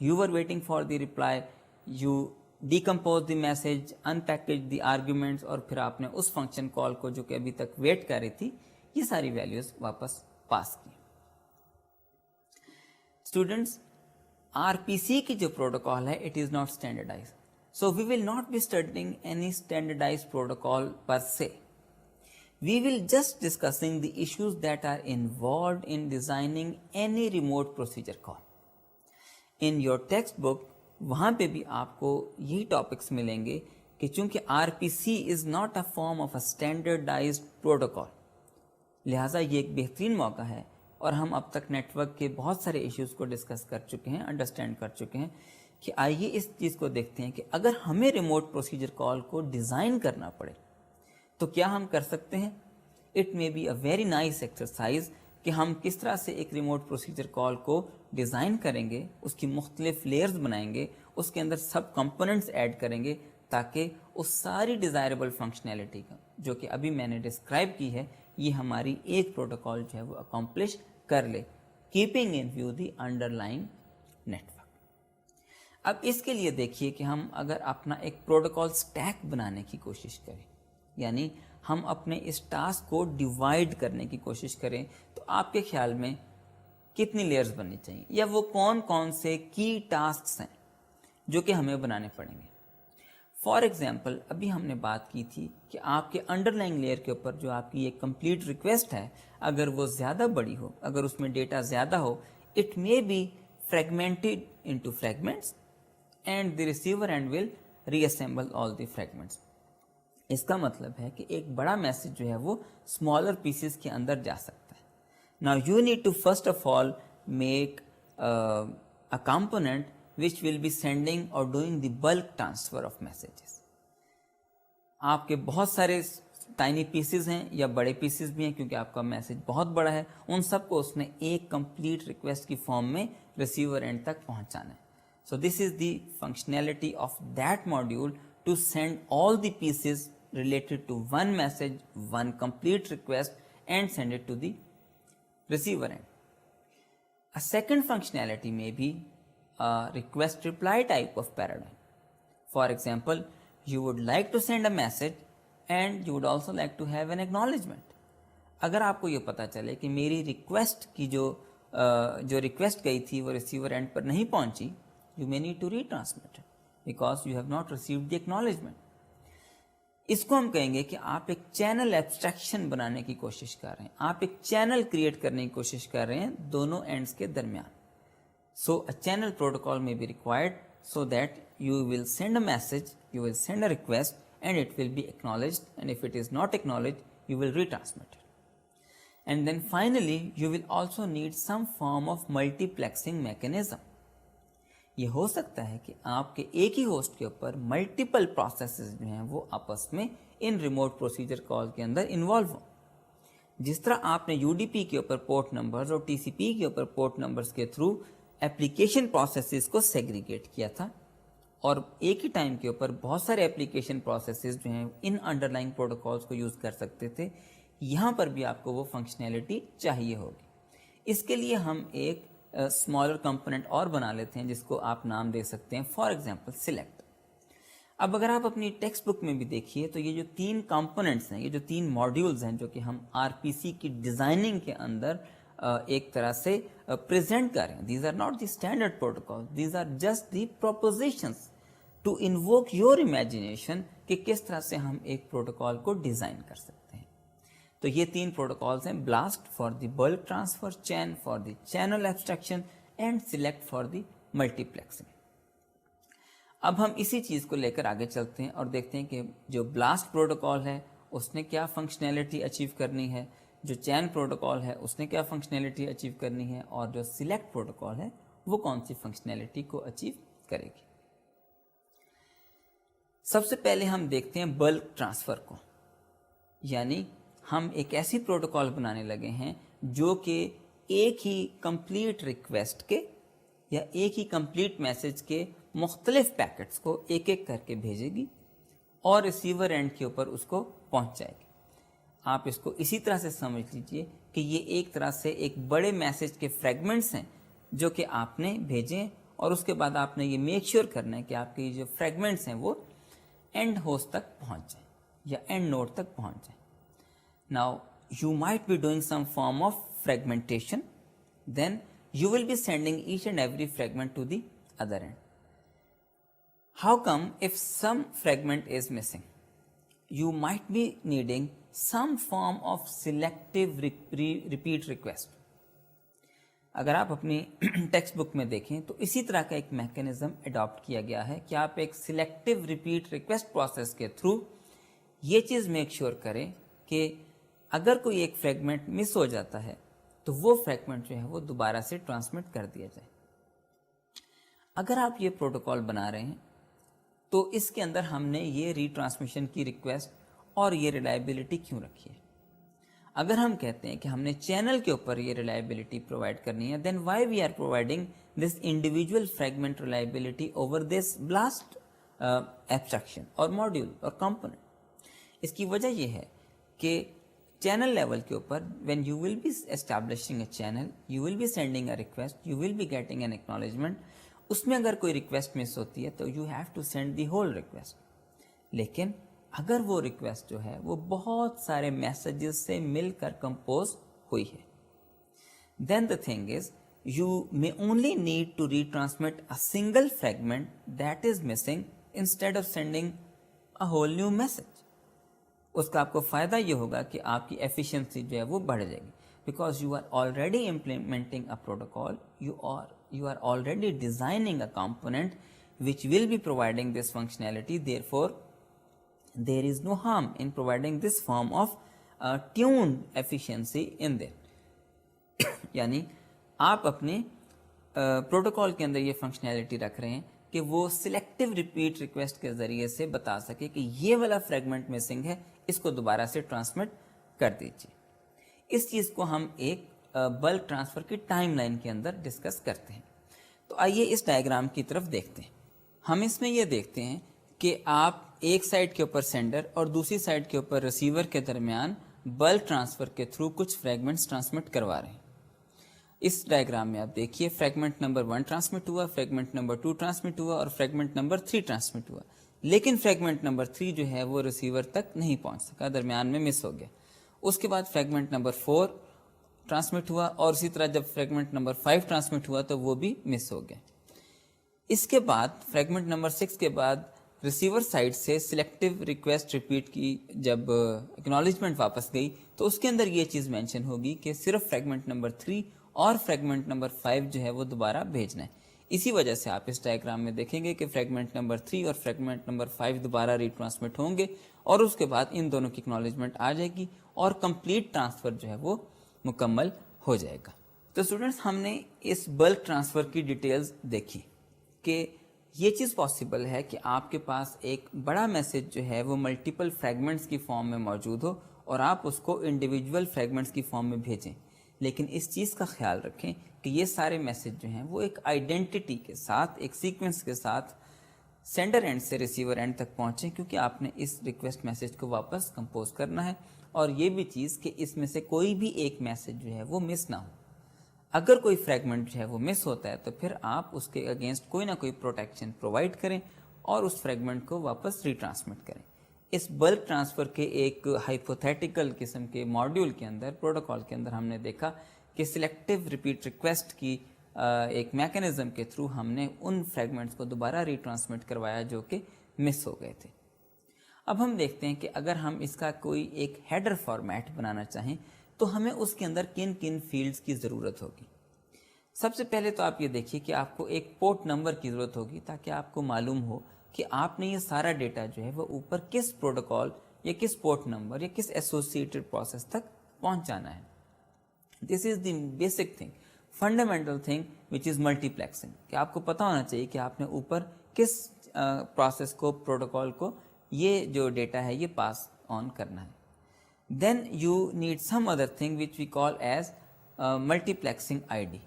[SPEAKER 1] You were waiting for the reply, you decompose the message, unpackage the arguments, اور پھر آپ نے اس function call کو جو کہ ابھی تک wait کر رہی تھی یہ ساری ویلیوز واپس پاس کی. اسٹوڈنٹس, آر پی سی کی جو پروٹوکال ہے it is not standardize, so we will not be studying any standardize protocol per se. We will just discussing the issues that are involved in designing any remote procedure call. In your textbook, وہاں پہ بھی آپ کو یہی topics ملیں گے کہ چونکہ RPC is not a form of a standardized protocol, لہٰذا یہ ایک بہترین موقع ہے, اور ہم اب تک نیٹ ورک کے بہت سارے ایشوز کو ڈسکس کر چکے ہیں, انڈرسٹینڈ کر چکے ہیں, کہ آئیے اس چیز کو دیکھتے ہیں کہ اگر ہمیں ریموٹ پروسیجر کال کو ڈیزائن کرنا پڑے تو کیا ہم کر سکتے ہیں. It may be a very nice exercise کہ ہم کس طرح سے ایک ریموٹ پروسیجر کال کو ڈیزائن کریں گے, اس کی مختلف لیئرز بنائیں گے, اس کے اندر سب کمپوننٹس ایڈ کریں گے, تاکہ اس ساری ڈیزائربل فنکشنالٹی کا جو کہ ابھی میں نے ڈسکرائب کی ہے یہ ہماری ایک پروٹوکال جو ہے وہ اکمپلش کر لے, keeping in view the underlying network. اب اس کے لیے دیکھیے کہ ہم اگر اپنا ایک پروٹوکال اسٹیک بنانے کی کوشش کریں, یعنی ہم اپنے اس ٹاسک کو ڈیوائڈ کرنے کی کوشش کریں, تو آپ کے خیال میں کتنی لیئرز بننی چاہیے, یا وہ کون کون سے کی ٹاسکس ہیں جو کہ ہمیں بنانے پڑیں گے. فار ایگزامپل, ابھی ہم نے بات کی تھی کہ آپ کے انڈر لائن لیئر کے اوپر جو آپ کی ایک کمپلیٹ ریکویسٹ ہے, اگر وہ زیادہ بڑی ہو, اگر اس میں ڈیٹا زیادہ ہو, it may be fragmented into fragments and the receiver end will reassemble all the fragments. اس کا مطلب ہے کہ ایک بڑا میسج جو ہے وہ اسمالر پیسز کے اندر جا سکتا ہے. Now you need to first of all make a component which will be sending or doing the bulk transfer of messages. آپ کے بہت سارے ٹائنی پیسز ہیں یا بڑے پیسز بھی ہیں, کیونکہ آپ کا میسج بہت بڑا ہے, ان سب کو اس نے ایک کمپلیٹ ریکویسٹ کی فارم میں ریسیور اینڈ تک پہنچانا ہے. So this is the functionality of that module to send all the pieces related to one message, one complete request, and send it to the receiver end. A second functionality may be a request reply type of paradigm. For example, you would like to send a message and you would also like to have an acknowledgement. اگر آپ کو یہ پتا چلے کہ میری request کی جو ریکویسٹ گئی تھی وہ ریسیور اینڈ پر نہیں پہنچی, you may need to retransmit it because you have not received the acknowledgement. اس کو ہم کہیں گے کہ آپ ایک چینل ایبسٹریکشن بنانے کی کوشش کر رہے ہیں, آپ ایک چینل کریٹ کرنے کی کوشش کر رہے ہیں دونوں اینڈس کے درمیان. سو اے چینل پروٹوکال میں be required so that you will send a message, you will send a request and it will be acknowledged, and if it is not acknowledged you will retransmit it. And then finally you will also need some form of multiplexing mechanism. یہ ہو سکتا ہے کہ آپ کے ایک ہی host کے اوپر ملٹیپل پروسیسز جو ہیں وہ آپس میں ان ریموٹ پروسیجر کال کے اندر انوالو ہوں. جس طرح آپ نے یو ڈی پی کے اوپر پورٹ نمبرز اور ٹی سی پی کے اوپر پورٹ نمبرز کے تھرو اپلیکیشن پروسیسز کو سیگریگیٹ کیا تھا, اور ایک ہی ٹائم کے اوپر بہت سارے اپلیکیشن پروسیسز جو ہیں ان انڈر لائن پروٹوکالز کو یوز کر سکتے تھے, یہاں پر بھی آپ کو وہ فنکشنالٹی چاہیے ہوگی. اس کے لیے ہم ایک اسمالر کمپوننٹ اور بنا لیتے ہیں جس کو آپ نام دے سکتے ہیں فار ایگزامپل سلیکٹ. اب اگر آپ اپنی ٹیکسٹ بک میں بھی دیکھیے تو یہ جو تین کمپوننٹس ہیں, یہ جو تین ماڈیولز ہیں جو کہ ہم آر پی سی کی ڈیزائننگ کے اندر ایک طرح سے پریزنٹ کر رہے ہیں, these are not the standard protocol, these are just the propositions to invoke your imagination کہ کس طرح سے ہم ایک پروٹوکال کو ڈیزائن کر سکتے ہیں. تو یہ تین پروٹوکالز ہیں, blast for the bulk transfer, chain for the channel abstraction, and select for the multiplexing. اب ہم اسی چیز کو لے کر آگے چلتے ہیں اور دیکھتے ہیں کہ جو بلاسٹ پروٹوکال ہے اس نے کیا فنکشنالٹی اچیو کرنی ہے, جو چین پروٹوکال ہے اس نے کیا فنکشنالٹی اچیو کرنی ہے, اور جو سلیکٹ پروٹوکال ہے وہ کون سی فنکشنالٹی کو اچیو کرے گی. سب سے پہلے ہم دیکھتے ہیں بلک ٹرانسفر کو, یعنی ہم ایک ایسی پروٹوکال بنانے لگے ہیں جو کہ ایک ہی کمپلیٹ ریکویسٹ کے یا ایک ہی کمپلیٹ میسج کے مختلف پیکٹس کو ایک ایک کر کے بھیجے گی اور ریسیور اینڈ کے اوپر اس کو پہنچ جائے گی. آپ اس کو اسی طرح سے سمجھ لیجئے کہ یہ ایک طرح سے ایک بڑے میسج کے فریگمنٹس ہیں جو کہ آپ نے بھیجے اور اس کے بعد آپ نے یہ میک شیور کرنا ہے کہ آپ کے جو فریگمنٹس ہیں وہ اینڈ ہوسٹ تک پہنچ جائیں یا اینڈ نوڈ تک پہنچ جائیں. Now you might be doing some form of fragmentation, then you will be sending each and every fragment to the other end. How come if some fragment is missing? You might be needing some form of selective repeat request. اگر آپ اپنی text book میں دیکھیں تو اسی طرح کا ایک میکینزم اڈاپٹ کیا گیا ہے کہ آپ ایک سلیکٹیو ریپیٹ ریکویسٹ پروسیس کے تھرو یہ چیز میک شیور کریں کہ اگر کوئی ایک فریگمنٹ مس ہو جاتا ہے تو وہ فریگمنٹ جو ہے وہ دوبارہ سے ٹرانسمٹ کر دیا جائے. اگر آپ یہ پروٹوکال بنا رہے ہیں تو اس کے اندر ہم نے یہ ری ٹرانسمیشن کی ریکویسٹ اور یہ ریلائبلٹی کیوں رکھی ہے؟ اگر ہم کہتے ہیں کہ ہم نے چینل کے اوپر یہ ریلائبلٹی پرووائڈ کرنی ہے, then why we are providing this individual fragment reliability over this blast abstraction اور ماڈیول اور کمپوننٹ؟ اس کی وجہ یہ ہے کہ چینل لیول کے اوپر when you will be establishing a channel, you will be sending a request, you will be getting an acknowledgement. اس میں اگر کوئی ریکویسٹ مس ہوتی ہے تو you have to send the whole request. لیکن اگر وہ ریکویسٹ جو ہے وہ بہت سارے میسیجز سے مل کر کمپوز ہوئی ہے, then the thing is you may only need to retransmit a single fragment that is missing instead of sending a whole new message. اس کا آپ کو فائدہ یہ ہوگا کہ آپ کی ایفیشنسی جو ہے وہ بڑھ جائے گی, because you are already implementing a protocol, you are already designing a component which will be providing this functionality. Therefore there is no harm in providing this form of tuned efficiency in there. یعنی آپ اپنے protocol کے اندر یہ functionality رکھ رہے ہیں کہ وہ سلیکٹیو ریپیٹ ریکویسٹ کے ذریعے سے بتا سکے کہ یہ والا فریگمنٹ مسنگ ہے, اس کو دوبارہ سے ٹرانسمٹ کر دیجیے. اس چیز کو ہم ایک بلک ٹرانسفر کی ٹائم لائن کے اندر ڈسکس کرتے ہیں. تو آئیے اس ڈائیگرام کی طرف دیکھتے ہیں. ہم اس میں یہ دیکھتے ہیں کہ آپ ایک سائڈ کے اوپر سینڈر اور دوسری سائڈ کے اوپر ریسیور کے درمیان بلک ٹرانسفر کے تھرو کچھ فریگمنٹس ٹرانسمٹ کروا رہے ہیں. اس ڈائیگرام میں آپ دیکھیے فریگمنٹ نمبر 1 ٹرانسمٹ ہوا, فریگمنٹ نمبر 2 ٹرانسمٹ ہوا اور فریگمنٹ نمبر 3 ٹرانسمٹ ہوا. لیکن فریگمنٹ نمبر 3 جو ہے وہ ریسیور تک نہیں پہنچ سکا, درمیان میں مس ہو گیا. اس کے بعد فریگمنٹ نمبر 4 ٹرانسمٹ ہوا اور اسی طرح جب فریگمنٹ نمبر 5 ٹرانسمٹ ہوا تو وہ بھی مس ہو گیا. اس کے بعد فریگمنٹ نمبر 6 کے بعد ریسیور سائڈ سے سلیکٹیو ریکویسٹ ریپیٹ کی جب اکنالجمنٹ واپس گئی تو اس کے اندر یہ چیز مینشن ہوگی کہ صرف فریگمنٹ نمبر 3 اور فریگمنٹ نمبر 5 جو ہے وہ دوبارہ بھیجنا ہے. اسی وجہ سے آپ اس ڈائیگرام میں دیکھیں گے کہ فریگمنٹ نمبر 3 اور فریگمنٹ نمبر 5 دوبارہ ری ٹرانسمٹ ہوں گے اور اس کے بعد ان دونوں کی اکنالجمنٹ آ جائے گی اور کمپلیٹ ٹرانسفر جو ہے وہ مکمل ہو جائے گا. تو اسٹوڈنٹس, ہم نے اس بلک ٹرانسفر کی ڈیٹیلز دیکھی کہ یہ چیز پاسبل ہے کہ آپ کے پاس ایک بڑا میسج جو ہے وہ ملٹیپل فریگمنٹس کی فارم میں موجود ہو اور آپ اس کو انڈیویجول فریگمنٹس کی فارم میں بھیجیں. لیکن اس چیز کا خیال رکھیں کہ یہ سارے میسج جو ہیں وہ ایک آئیڈینٹی کے ساتھ, ایک سیکوینس کے ساتھ سینڈر اینڈ سے ریسیور اینڈ تک پہنچیں, کیونکہ آپ نے اس ریکویسٹ میسج کو واپس کمپوز کرنا ہے. اور یہ بھی چیز کہ اس میں سے کوئی بھی ایک میسج جو ہے وہ مس نہ ہو. اگر کوئی فریگمنٹ جو ہے وہ مس ہوتا ہے تو پھر آپ اس کے اگینسٹ کوئی نہ کوئی پروٹیکشن پرووائڈ کریں اور اس فریگمنٹ کو واپس ری ٹرانسمٹ کریں. اس بلک ٹرانسفر کے ایک ہائپوتھیٹیکل قسم کے ماڈیول کے اندر, پروٹوکال کے اندر ہم نے دیکھا کہ سلیکٹیو ریپیٹ ریکویسٹ کی ایک میکینزم کے تھرو ہم نے ان فریگمنٹس کو دوبارہ ری ٹرانسمٹ کروایا جو کہ مس ہو گئے تھے. اب ہم دیکھتے ہیں کہ اگر ہم اس کا کوئی ایک ہیڈر فارمیٹ بنانا چاہیں تو ہمیں اس کے اندر کن کن فیلڈز کی ضرورت ہوگی. سب سے پہلے تو آپ یہ دیکھیے کہ آپ کو ایک پورٹ نمبر کی ضرورت ہوگی تاکہ آپ کو معلوم ہو کہ آپ نے یہ سارا ڈیٹا جو ہے وہ اوپر کس پروٹوکال یا کس پورٹ نمبر یا کس ایسوسیٹڈ پروسیس تک پہنچانا ہے. This is the basic thing, fundamental thing which is multiplexing, کہ آپ کو پتہ ہونا چاہیے کہ آپ نے اوپر کس پروسیس کو, پروٹوکال کو یہ جو ڈیٹا ہے یہ پاس آن کرنا ہے. Then you need some other thing which we call as multiplexing I D.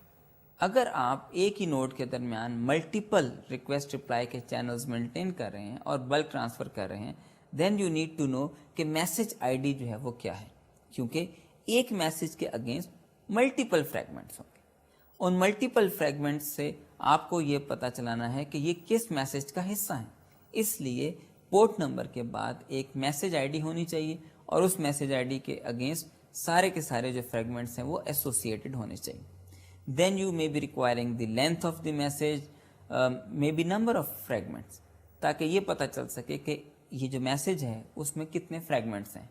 [SPEAKER 1] اگر آپ ایک ہی نوڈ کے درمیان ملٹیپل ریکویسٹ رپلائی کے چینلز مینٹین کر رہے ہیں اور بلک ٹرانسفر کر رہے ہیں, then you need to know کہ میسج آئی ڈی جو ہے وہ کیا ہے, کیونکہ ایک میسج کے اگینسٹ ملٹیپل فریگمنٹس ہوں گے. ان ملٹیپل فریگمنٹس سے آپ کو یہ پتہ چلانا ہے کہ یہ کس میسج کا حصہ ہے. اس لیے پورٹ نمبر کے بعد ایک میسج آئی ڈی ہونی چاہیے اور اس میسج آئی ڈی کے اگینسٹ سارے کے سارے جو فریگمنٹس ہیں وہ ایسوسیٹڈ ہونے چاہیے. Then you may be requiring the length of the message, may be number of fragments, تاکہ یہ پتہ چل سکے کہ یہ جو میسج ہے اس میں کتنے فریگمنٹس ہیں.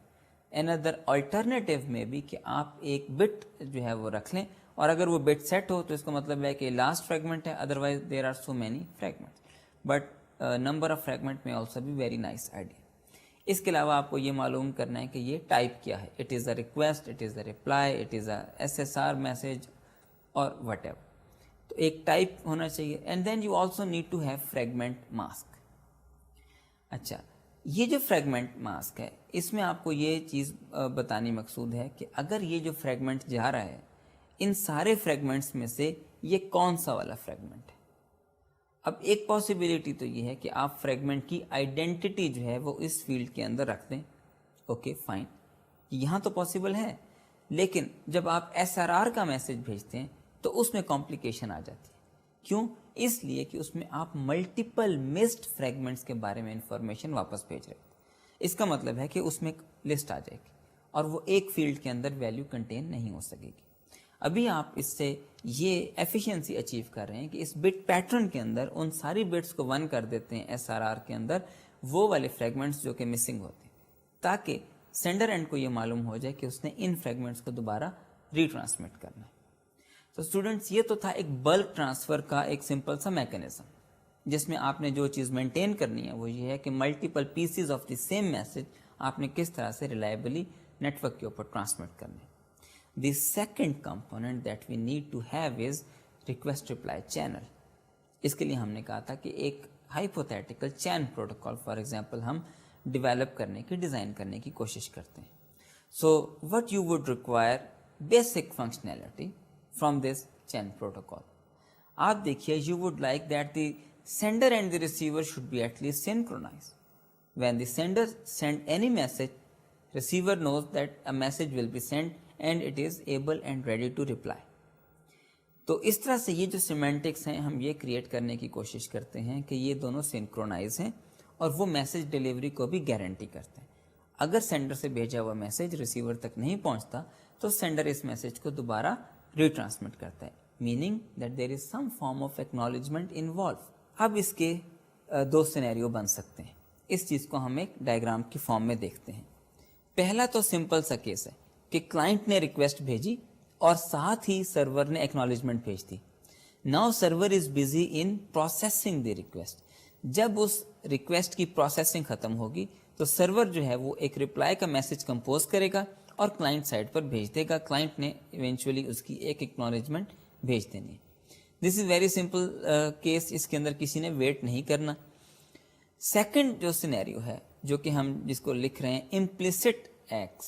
[SPEAKER 1] another alternative میں بھی کہ آپ ایک بٹ جو ہے وہ رکھ لیں, اور اگر وہ بٹ سیٹ ہو تو اس کا مطلب ہے کہ لاسٹ فریگمنٹ ہے, otherwise there are so many fragments, but number of fragment میں آلسو بھی ویری نائس آئیڈیا. اس کے علاوہ آپ کو یہ معلوم کرنا ہے کہ یہ ٹائپ کیا ہے. It is a request, it is a reply, it is a SSR message اور وٹ ایور. تو ایک ٹائپ ہونا چاہیے. And then you also need to have fragment mask. اچھا, یہ جو فریگمنٹ ماسک ہے اس میں آپ کو یہ چیز بتانی مقصود ہے کہ اگر یہ جو فریگمنٹ جا رہا ہے ان سارے فریگمنٹس میں سے یہ کون سا والا فریگمنٹ ہے. اب ایک پاسبلٹی تو یہ ہے کہ آپ فریگمنٹ کی آئیڈینٹی جو ہے وہ اس فیلڈ کے اندر رکھ دیں. اوکے فائن, یہاں تو پاسبل ہے, لیکن جب آپ SRR کا میسج بھیجتے ہیں تو اس میں کمپلیکیشن آ جاتی ہے. کیوں؟ اس لیے کہ اس میں آپ ملٹیپل مسڈ فریگمنٹس کے بارے میں انفارمیشن واپس بھیج رہے ہیں. اس کا مطلب ہے کہ اس میں لسٹ آ جائے گی اور وہ ایک فیلڈ کے اندر ویلیو کنٹین نہیں ہو سکے گی. ابھی آپ اس سے یہ ایفیشنسی اچیو کر رہے ہیں کہ اس بٹ پیٹرن کے اندر ان ساری بٹس کو 1 کر دیتے ہیں SRR کے اندر, وہ والے فریگمنٹس جو کہ مسنگ ہوتے ہیں, تاکہ سینڈر اینڈ کو یہ معلوم ہو جائے کہ اس نے ان فریگمنٹس کو دوبارہ ری ٹرانسمٹ کرنا ہے. تو اسٹوڈنٹس یہ تو تھا ایک بلک ٹرانسفر کا ایک سمپل سا میکینزم, جس میں آپ نے جو چیز مینٹین کرنی ہے وہ یہ ہے کہ multiple pieces of the same message آپ نے کس طرح سے ریلائبلی نیٹ ورک کے اوپر ٹرانسمٹ کرنے. The second component that we need to have is request reply channel. اس کے لیے ہم نے کہا تھا کہ ایک hypothetical chan protocol for example ہم ڈیولپ کرنے کی, ڈیزائن کرنے کی کوشش کرتے ہیں. So what you would require basic functionality from this chan protocol. آپ دیکھیے, you would like that the sender and the receiver should be at least synchronized. When the sender send any message, receiver knows that a message will be sent and it is able and ready to reply. تو اس طرح سے یہ جو semantics ہیں ہم یہ create کرنے کی کوشش کرتے ہیں کہ یہ دونوں سنکرونائز ہیں اور وہ میسج ڈیلیوری کو بھی گارنٹی کرتے ہیں. اگر سینڈر سے بھیجا ہوا میسج ریسیور تک نہیں پہنچتا تو سینڈر اس میسج کو دوبارہ ری ٹرانسمٹ کرتا ہے, meaning that there is some form of acknowledgement involve. اب اس کے 2 سینیریو بن سکتے ہیں. اس چیز کو ہم ایک ڈائیگرام کی فارم میں دیکھتے ہیں. پہلا تو سمپل سا کیس ہے کہ کلائنٹ نے ریکویسٹ بھیجی اور ساتھ ہی سرور نے ایکنالجمنٹ بھیج دی. Now server is busy in processing the request. جب اس ریکویسٹ کی پروسیسنگ ختم ہوگی تو سرور جو ہے وہ ایک رپلائی کا میسج کمپوز کرے گا اور کلائنٹ سائٹ پر بھیج دے گا. کلائنٹ نے ایونچولی اس کی ایک ایکنالجمنٹ بھیج دینی ہے. This is very simple case, اس کے اندر کسی نے ویٹ نہیں کرنا. سیکنڈ جو سینیریو ہے جو کہ ہم جس کو لکھ رہے ہیں امپلیسٹ ایکس,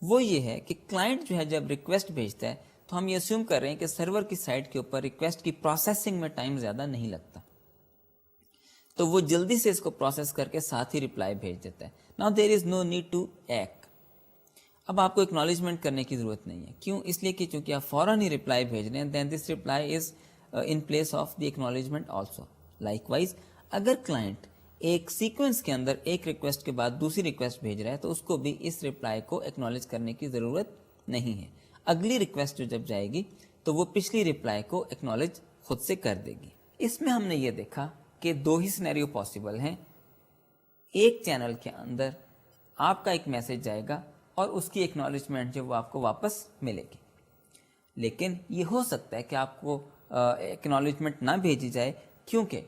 [SPEAKER 1] وہ یہ ہے کہ کلائنٹ جو ہے جب ریکویسٹ بھیجتا ہے تو ہم یہ اسیوم کر رہے ہیں کہ سرور کی سائٹ کے اوپر ریکویسٹ کی پروسیسنگ میں ٹائم زیادہ نہیں لگتا, تو وہ جلدی سے اس کو پروسیس کر کے ساتھ ہی رپلائی بھیج دیتا ہے. Now there is no need to ack. اب آپ کو اکنالجمنٹ کرنے کی ضرورت نہیں ہے. کیوں؟ اس لیے کہ چونکہ آپ فوراً ہی رپلائی بھیج رہے ہیں, then this reply is in place of the acknowledgement also. Likewise, اگر کلائنٹ ایک سیکوینس کے اندر ایک ریکویسٹ کے بعد دوسری ریکویسٹ بھیج رہا ہے تو اس کو بھی اس رپلائی کو ایکنالج کرنے کی ضرورت نہیں ہے. اگلی ریکویسٹ جو جب جائے گی تو وہ پچھلی رپلائی کو ایکنالج خود سے کر دے گی. اس میں ہم نے یہ دیکھا کہ 2 ہی سینیریو پاسبل ہیں. ایک چینل کے اندر آپ کا ایک میسج جائے گا اور اس کی ایکنالجمنٹ جو وہ آپ کو واپس ملے گی, لیکن یہ ہو سکتا ہے کہ آپ کو ایکنالجمنٹ نہ بھیجی جائے کیونکہ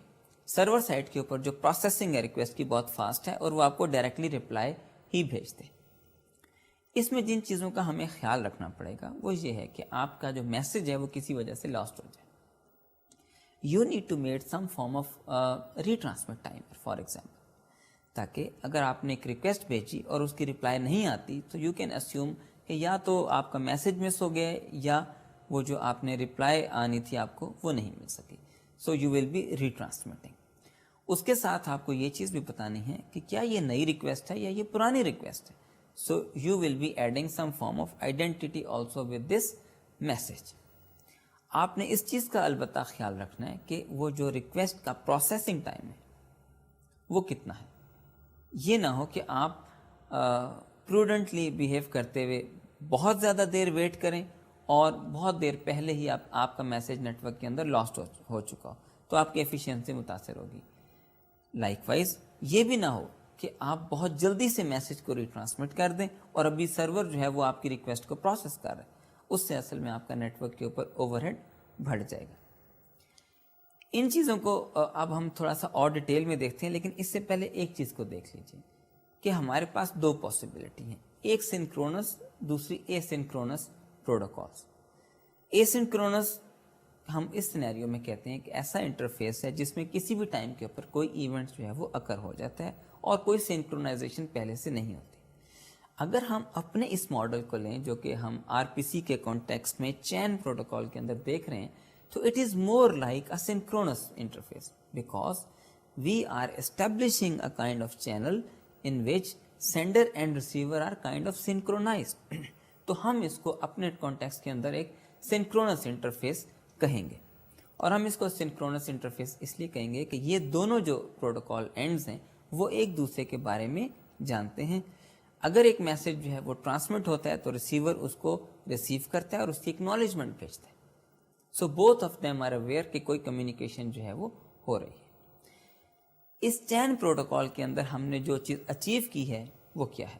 [SPEAKER 1] سرور سائٹ کے اوپر جو پروسیسنگ ہے ریکویسٹ کی بہت فاسٹ ہے اور وہ آپ کو ڈائریکٹلی رپلائی ہی بھیجتے. اس میں جن چیزوں کا ہمیں خیال رکھنا پڑے گا وہ یہ ہے کہ آپ کا جو میسج ہے وہ کسی وجہ سے لاسٹ ہو جائے. You need to made some form of retransmit timer for example, تاکہ اگر آپ نے ایک ریکویسٹ بھیجی اور اس کی رپلائی نہیں آتی تو یو کین اسیوم کہ یا تو آپ کا میسج مس ہو گیا یا وہ جو آپ نے رپلائی آنی تھی آپ کو وہ نہیں مل سکی. So you will be retransmitting. اس کے ساتھ آپ کو یہ چیز بھی بتانی ہے کہ کیا یہ نئی ریکویسٹ ہے یا یہ پرانی ریکویسٹ ہے. So you will be adding some form of identity also with this message. آپ نے اس چیز کا البتہ خیال رکھنا ہے کہ وہ جو ریکویسٹ کا پروسیسنگ ٹائم ہے وہ کتنا ہے. یہ نہ ہو کہ آپ پروڈنٹلی بیہیو کرتے ہوئے بہت زیادہ دیر ویٹ کریں اور بہت دیر پہلے ہی آپ کا میسج نیٹ ورک کے اندر لاسٹ ہو چکا ہو, تو آپ کی ایفیشینسی متاثر ہوگی. لائک وائز یہ بھی نہ ہو کہ آپ بہت جلدی سے میسج کو ریٹرانسمٹ کر دیں اور ابھی سرور جو ہے وہ آپ کی ریکویسٹ کو پروسیس کر رہا ہے, اس سے اصل میں آپ کا نیٹ ورک کے اوپر اوور ہیڈ بڑھ جائے گا. ان چیزوں کو اب ہم تھوڑا سا اور ڈیٹیل میں دیکھتے ہیں, لیکن اس سے پہلے ایک چیز کو دیکھ لیجیے کہ ہمارے پاس دو پاسبلٹی ہیں, ایک سنکرونس, دوسری اے سنکرونس پروٹوکالس. اے سنکرونس ہم اس سینیریو میں کہتے ہیں کہ ایسا انٹرفیس ہے جس میں کسی بھی ٹائم کے اوپر کوئی ایونٹ جو ہے وہ اکر ہو جاتا ہے اور کوئی سنکرونائزیشن پہلے سے نہیں ہوتی. اگر ہم اپنے اس ماڈل کو لیں جو کہ ہم آر پی سی کے کانٹیکسٹ میں چین پروٹوکال کے اندر دیکھ رہے ہیں, تو it is more like a synchronous interface because we are establishing a kind of channel in which sender and receiver are kind of synchronized. تو ہم اس کو اپنے کانٹیکسٹ کے اندر ایک سنکرونس انٹرفیس کہیں گے, اور ہم اس کو سنکرونس انٹرفیس اس لیے کہیں گے کہ یہ دونوں جو پروٹوکال اینڈز ہیں وہ ایک دوسرے کے بارے میں جانتے ہیں. اگر ایک میسج جو ہے وہ ٹرانسمٹ ہوتا ہے تو ریسیور اس کو ریسیو کرتا ہے اور اس کی اکنالجمنٹ بھیجتا ہے. So both of them are aware کہ کوئی کمیونیکیشن جو ہے وہ ہو رہی ہے. اس چین پروٹوکال کے اندر ہم نے جو چیز اچیو کی ہے وہ کیا ہے؟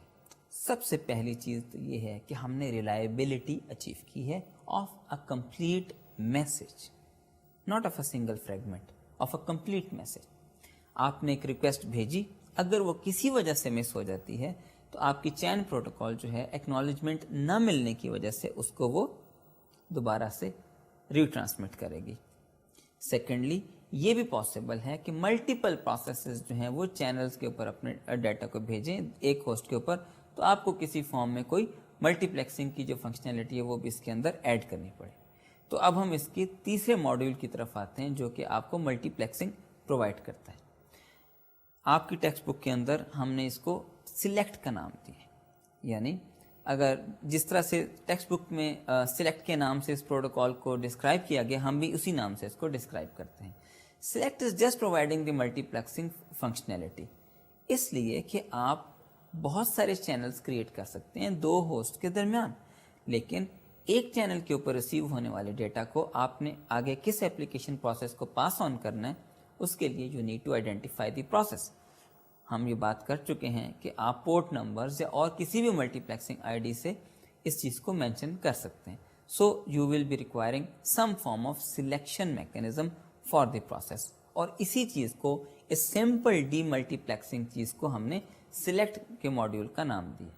[SPEAKER 1] سب سے پہلی چیز تو یہ ہے کہ ہم نے ریلائبلٹی اچیو کی ہے of a complete message, not of a single fragment, of a complete message. آپ نے ایک ریکویسٹ بھیجی, اگر وہ کسی وجہ سے مس ہو جاتی ہے تو آپ کی چین پروٹوکال جو ہے ایکنالجمنٹ نہ ملنے کی وجہ سے اس کو وہ دوبارہ سے ری ٹرانسمٹ کرے گی. سیکنڈلی یہ بھی پاسبل ہے کہ ملٹیپل پروسیسز جو ہیں وہ چینلز کے اوپر اپنے ڈیٹا کو بھیجیں ایک ہوسٹ کے اوپر, تو آپ کو کسی فارم میں کوئی ملٹی پلیکسنگ کی جو فنکشنلٹی ہے وہ بھی اس کے اندر ایڈ کرنی پڑے. تو اب ہم اس کی تیسرے ماڈیول کی طرف آتے ہیں جو کہ آپ کو ملٹی پلیکسنگ پرووائڈ کرتا ہے. آپ کی ٹیکسٹ بک کے اندر ہم نے اس کو سلیکٹ کا نام دیا ہے, یعنی اگر جس طرح سے ٹیکسٹ بک میں سلیکٹ کے نام سے اس پروٹوکال کو ڈسکرائب کیا گیا, ہم بھی اسی نام سے اس کو ڈسکرائب کرتے ہیں. Select is just providing the multiplexing functionality, اس لیے کہ آپ بہت سارے چینلز کریٹ کر سکتے ہیں دو ہوسٹ کے درمیان, لیکن ایک چینل کے اوپر ریسیو ہونے والے ڈیٹا کو آپ نے آگے کس ایپلیکیشن پروسیس کو پاس آن کرنا ہے, اس کے لیے you need to identify the process. ہم یہ بات کر چکے ہیں کہ آپ پورٹ نمبرز یا اور کسی بھی ملٹی پلیکسنگ آئی ڈی سے اس چیز کو مینشن کر سکتے ہیں. So you will be requiring some form of selection mechanism for the process, اور اسی چیز کو اس سمپل ڈی ملٹی پلیکسنگ چیز کو ہم نے سلیکٹ کے ماڈیول کا نام دیا.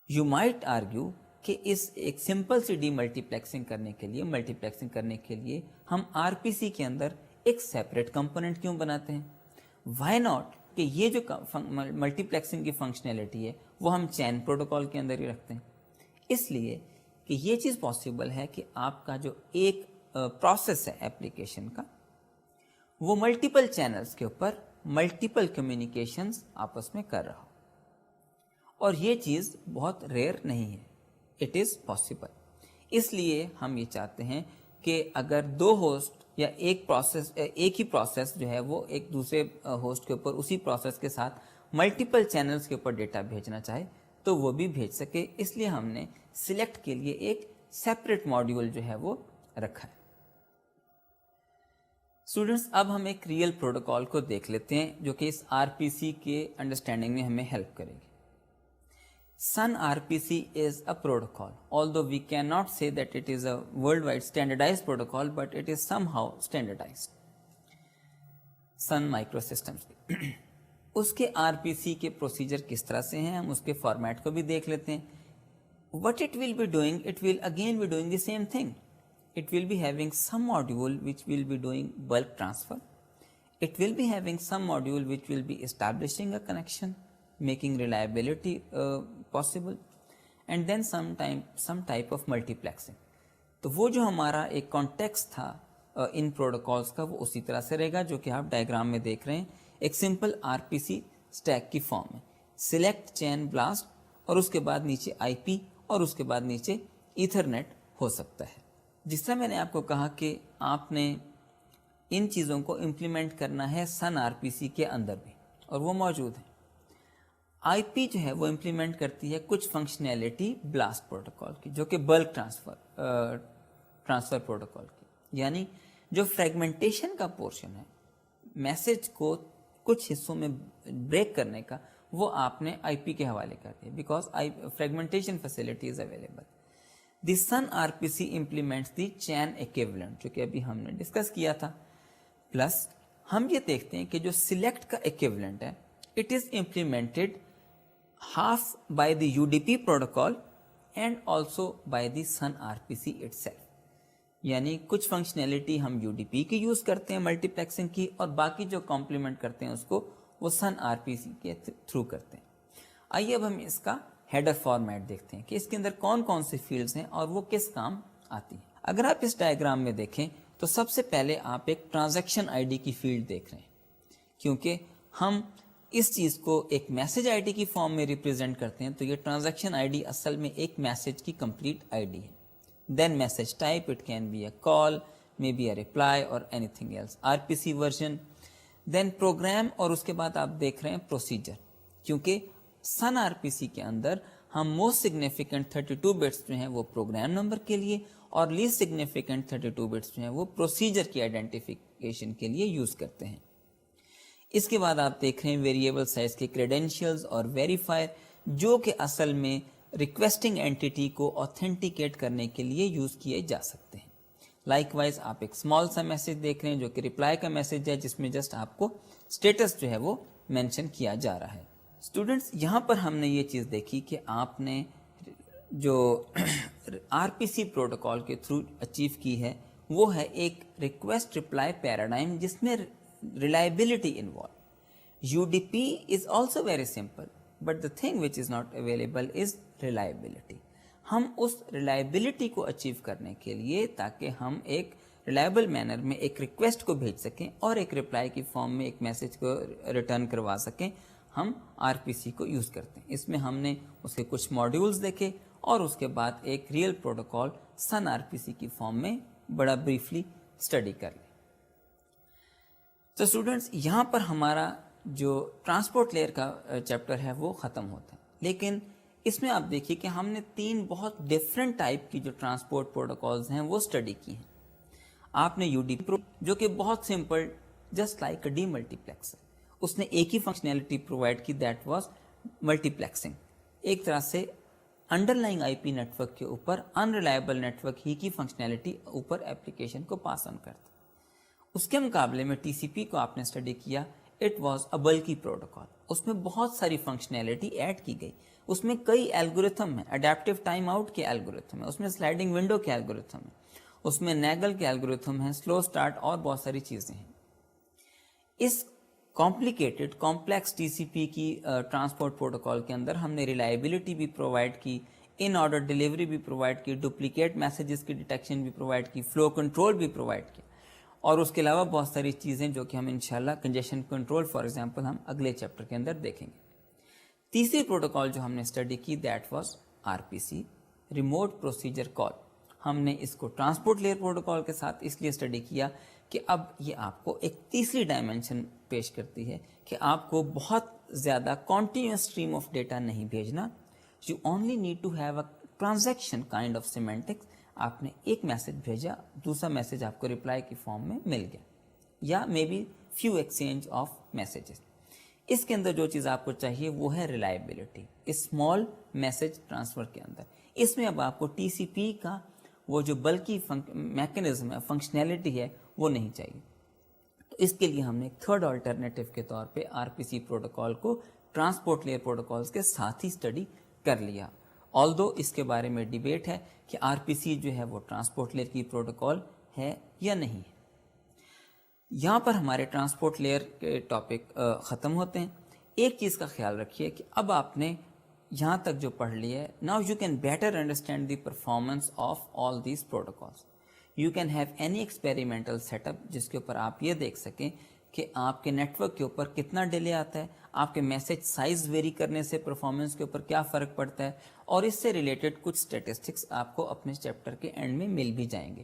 [SPEAKER 1] یو مائٹ آرگیو کہ اس ایک سمپل سی ڈی ملٹی پلیکسنگ کرنے کے لیے ہم آر پی سی کے اندر ایک سیپریٹ کمپوننٹ کیوں بناتے ہیں؟ وائی ناٹ کہ یہ جو ملٹی پلیکسنگ کی فنکشنلٹی ہے وہ ہم چین پروٹوکال کے اندر ہی رکھتے ہیں, اس لیے کہ یہ چیز پاسبل ہے کہ آپ کا جو ایک پروسیس ہے ایپلیکیشن کا وہ ملٹیپل چینلز کے اوپر ملٹیپل کمیونیکیشنز آپس میں کر رہا ہو, اور یہ چیز بہت ریئر نہیں ہے, اٹ از پاسبل. اس لیے ہم یہ چاہتے ہیں کہ اگر دو ہوسٹ یا ایک ہی پروسیس جو ہے وہ ایک دوسرے ہوسٹ کے اوپر اسی پروسیس کے ساتھ ملٹیپل چینلز کے اوپر ڈیٹا بھیجنا چاہے تو وہ بھی بھیج سکے, اس لیے ہم نے سلیکٹ کے لیے ایک سیپریٹ ماڈیول جو ہے وہ رکھا ہے. اسٹوڈنٹس, اب ہم ایک ریئل پروٹوکال کو دیکھ لیتے ہیں جو کہ اس آر پی سی کے انڈرسٹینڈنگ میں ہمیں ہیلپ کرے گی. Sun RPC is a protocol, although we cannot say that it is a worldwide standardized protocol, but it is somehow standardized. Sun Microsystems اس کے RPC کے پروسیجر کس طرح سے ہیں, ہم اس کے فارمیٹ کو بھی دیکھ لیتے ہیں. What it will be doing, it will again be doing the same thing. It will be having some module which will be doing bulk transfer. It will be having some module which will be establishing a connection, making reliability possible, and then some type of multiplexing. تو وہ جو ہمارا ایک context تھا ان protocols کا وہ اسی طرح سے رہے گا جو کہ آپ ڈائیگرام میں دیکھ رہے ہیں, ایک simple are P C stack کی فارم میں سلیکٹ چین بلاسٹ, اور اس کے بعد نیچے آئی پی, اور اس کے بعد نیچے ایتھرنیٹ ہو سکتا ہے. جس طرح میں نے آپ کو کہا کہ آپ نے ان چیزوں کو امپلیمنٹ کرنا ہے سن آر پی سی کے اندر بھی، اور وہ موجود ہے. آئی پی جو ہے وہ امپلیمنٹ کرتی ہے کچھ فنکشنلٹی بلاسٹ پروٹوکول کی، جو کہ بلک ٹرانسفر پروٹوکول کی، یعنی جو فریگمنٹیشن کا پورشن ہے میسج کو کچھ حصوں میں بریک کرنے کا، وہ آپ نے آئی پی کے حوالے کر دیا، because fragmentation facility is available. The Sun R P C implements the chain equivalent, جو کہ ابھی ہم نے ڈسکس کیا تھا. پلس ہم یہ دیکھتے ہیں کہ جو سلیکٹ کا ایکویولنٹ ہے it is implemented half by the UDP protocol and also by the Sun RPC itself. یعنی کچھ فنکشنلٹی ہم UDP کی یوز کرتے ہیں ملٹی پلیکسنگ کی، اور باقی جو کمپلیمنٹ کرتے ہیں اس کو وہ Sun RPC کے تھرو کرتے ہیں. آئیے اب ہم اس کا ہیڈر فارمیٹ دیکھتے ہیں کہ اس کے اندر کون کون سی فیلڈز ہیں اور وہ کس کام آتی ہیں. اگر آپ اس ڈائیگرام میں دیکھیں تو سب سے پہلے آپ ایک ٹرانزیکشن آئی ڈی کی فیلڈ دیکھ رہے ہیں، کیونکہ ہم اس چیز کو ایک میسج آئی ڈی کی فارم میں ریپرزینٹ کرتے ہیں، تو یہ ٹرانزیکشن آئی ڈی اصل میں ایک میسج کی کمپلیٹ آئی ڈی ہے. Then message type, it can be a call, may be a reply or anything else. R P C version, then program, اور اس کے بعد آپ دیکھ رہے ہیں پروسیجر، کیونکہ سن آر پی سی کے اندر ہم موسٹ سگنیفیکنٹ 32 بٹس جو ہیں وہ پروگرام نمبر کے لیے، اور لیسٹ سگنیفیکنٹ 32 بٹس جو ہیں وہ پروسیجر کی آئیڈینٹیفیکیشن کے لیے یوز کرتے ہیں. اس کے بعد آپ دیکھ رہے ہیں ویریبل سائز کے کریڈینشیلز اور ویریفائر، جو کہ اصل میں ریکویسٹنگ اینٹیٹی کو آتھینٹیکیٹ کرنے کے لیے یوز کیے جا سکتے ہیں. لائک وائز آپ ایک اسمال سا میسج دیکھ رہے ہیں جو کہ ریپلائی کا میسج ہے، جس میں جسٹ آپ کو اسٹیٹس جو ہے وہ مینشن کیا جا رہا ہے. اسٹوڈنٹس، یہاں پر ہم نے یہ چیز دیکھی کہ آپ نے جو آر پی سی پروٹوکال کے تھرو اچیو کی ہے وہ ہے ایک ریکویسٹ ریپلائی پیراڈائم جس میں reliability involved. UDP is also very simple, but the thing which is not available is reliability. ہم اس reliability کو اچیو کرنے کے لیے، تاکہ ہم ایک reliable manner میں ایک ریکویسٹ کو بھیج سکیں اور ایک رپلائی کی فارم میں ایک میسج کو ریٹرن کروا سکیں، ہم آر پی سی کو یوز کرتے ہیں. اس میں ہم نے اس کے کچھ ماڈیولز دیکھے اور اس کے بعد ایک ریئل پروٹوکال سن آر پی سی کی فارم میں بڑا بریفلی اسٹڈی کر لیں. تو اسٹوڈنٹس، یہاں پر ہمارا جو ٹرانسپورٹ لیئر کا چیپٹر ہے وہ ختم ہوتا ہے، لیکن اس میں آپ دیکھیے کہ ہم نے 3 بہت ڈفرینٹ ٹائپ کی جو ٹرانسپورٹ پروٹوکالز ہیں وہ اسٹڈی کی ہیں. آپ نے یو ڈی پی جو کہ بہت simple, just like a demultiplexer, اس نے ایک ہی فنکشنلٹی پرووائڈ کی، دیٹ واز ملٹی پلیکسنگ. ایک طرح سے underlying I P network کے اوپر ان ریلائبل نیٹ ورک ہی کی فنکشنلٹی اوپر اپلیکیشن کو پاس آن کرتا. اس کے مقابلے میں ٹی سی پی کو آپ نے اسٹڈی کیا، اٹ واز اے بلکی پروٹوکال. اس میں بہت ساری فنکشنلٹی ایڈ کی گئی، اس میں کئی الگوریتھم ہیں، اڈیپٹیو ٹائم آؤٹ کے الگوریتھم ہیں، اس میں سلائڈنگ ونڈو کے الگوریتھم ہیں، اس میں نیگل کے الگوریتھم ہیں، سلو سٹارٹ اور بہت ساری چیزیں ہیں. اس کمپلیکیٹڈ کمپلیکس ٹی سی پی کی ٹرانسپورٹ پروٹوکال کے اندر ہم نے ریلائبلٹی بھی پرووائڈ کی، ان آرڈر ڈیلیوری بھی پرووائڈ کی، ڈپلیکیٹ میسیجز کی ڈیٹیکشن بھی پرووائڈ کی، فلو کنٹرول بھی پرووائڈ کیا، اور اس کے علاوہ بہت ساری چیزیں جو کہ ہم انشاءاللہ کنجیشن کنٹرول فار ایگزامپل ہم اگلے چیپٹر کے اندر دیکھیں گے. تیسری پروٹوکال جو ہم نے اسٹڈی کی that was R P C, remote procedure call. ہم نے اس کو ٹرانسپورٹ لیئر پروٹوکال کے ساتھ اس لیے اسٹڈی کیا کہ اب یہ آپ کو ایک تیسری ڈائمینشن پیش کرتی ہے کہ آپ کو بہت زیادہ کنٹینیوس اسٹریم آف ڈیٹا نہیں بھیجنا. You only need to have a transaction kind of semantics. آپ نے ایک میسج بھیجا، دوسرا میسج آپ کو ریپلائی کی فارم میں مل گیا، یا may be few exchange of messages. اس کے اندر جو چیز آپ کو چاہیے وہ ہے ریلائبلٹی اسمال میسج ٹرانسفر کے اندر. اس میں اب آپ کو ٹی سی پی کا وہ جو بلکی میکنزم ہے، فنکشنلٹی ہے، وہ نہیں چاہیے. تو اس کے لیے ہم نے ایک تھرڈ آلٹرنیٹو کے طور پہ آر پی سی پروٹوکال کو ٹرانسپورٹ لیئر پروٹوکالز کے ساتھ ہی اسٹڈی کر لیا. آلدو اس کے بارے میں ڈیبیٹ ہے کہ آر پی سی جو ہے وہ ٹرانسپورٹ لیئر کی پروٹوکال ہے یا نہیں ہے. یہاں پر ہمارے ٹرانسپورٹ لیئر کے ٹاپک ختم ہوتے ہیں. ایک چیز کا خیال رکھیے کہ اب آپ نے یہاں تک جو پڑھ لیا ہے، now you can better understand the performance of all these protocols. You can have any experimental set up جس کے اوپر آپ یہ دیکھ سکیں کہ آپ کے نیٹ ورک کے اوپر کتنا ڈیلے آتا ہے, آپ کے میسج سائز ویری کرنے سے پرفارمنس کے اوپر کیا فرق پڑتا ہے, اور اس سے ریلیٹڈ کچھ اسٹیٹسٹکس آپ کو اپنے چیپٹر کے اینڈ میں مل بھی جائیں گے.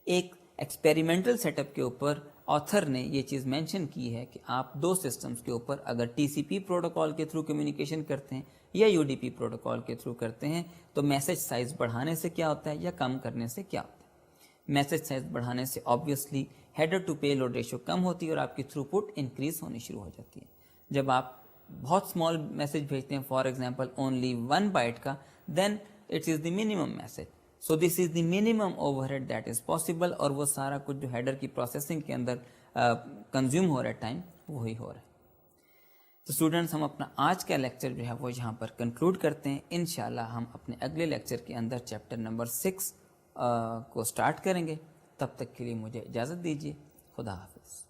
[SPEAKER 1] ایک ایکسپیریمنٹل سیٹ اپ کے اوپر آتھر نے یہ چیز مینشن کی ہے کہ آپ دو سسٹمز کے اوپر اگر ٹی سی پی پروٹوکال کے تھرو کمیونیکیشن کرتے ہیں یا یو ڈی پی پروٹوکال کے تھرو کرتے ہیں تو میسج سائز بڑھانے سے کیا ہوتا ہے یا کم کرنے سے کیا ہوتا ہے. میسج سائز بڑھانے سے obviously header to payload ratio کم ہوتی ہے اور آپ کی تھرو پٹ انکریز ہونی شروع ہو جاتی ہے. جب آپ بہت اسمال میسج بھیجتے ہیں, فار ایگزامپل اونلی 1 بائٹ کا, then it is the minimum message. So this is the minimum overhead that is possible, اور وہ سارا کچھ جو ہیڈر کی پروسیسنگ کے اندر کنزیوم ہو رہا ہے ٹائم, وہی ہو رہا ہے. تو اسٹوڈنٹس, ہم اپنا آج کا لیکچر جو ہے وہ یہاں پر کنکلوڈ کرتے ہیں. انشاءاللہ ہم اپنے اگلے لیکچر کے اندر چیپٹر نمبر 6 کو سٹارٹ کریں گے. تب تک کے لیے مجھے اجازت دیجیے. خدا حافظ.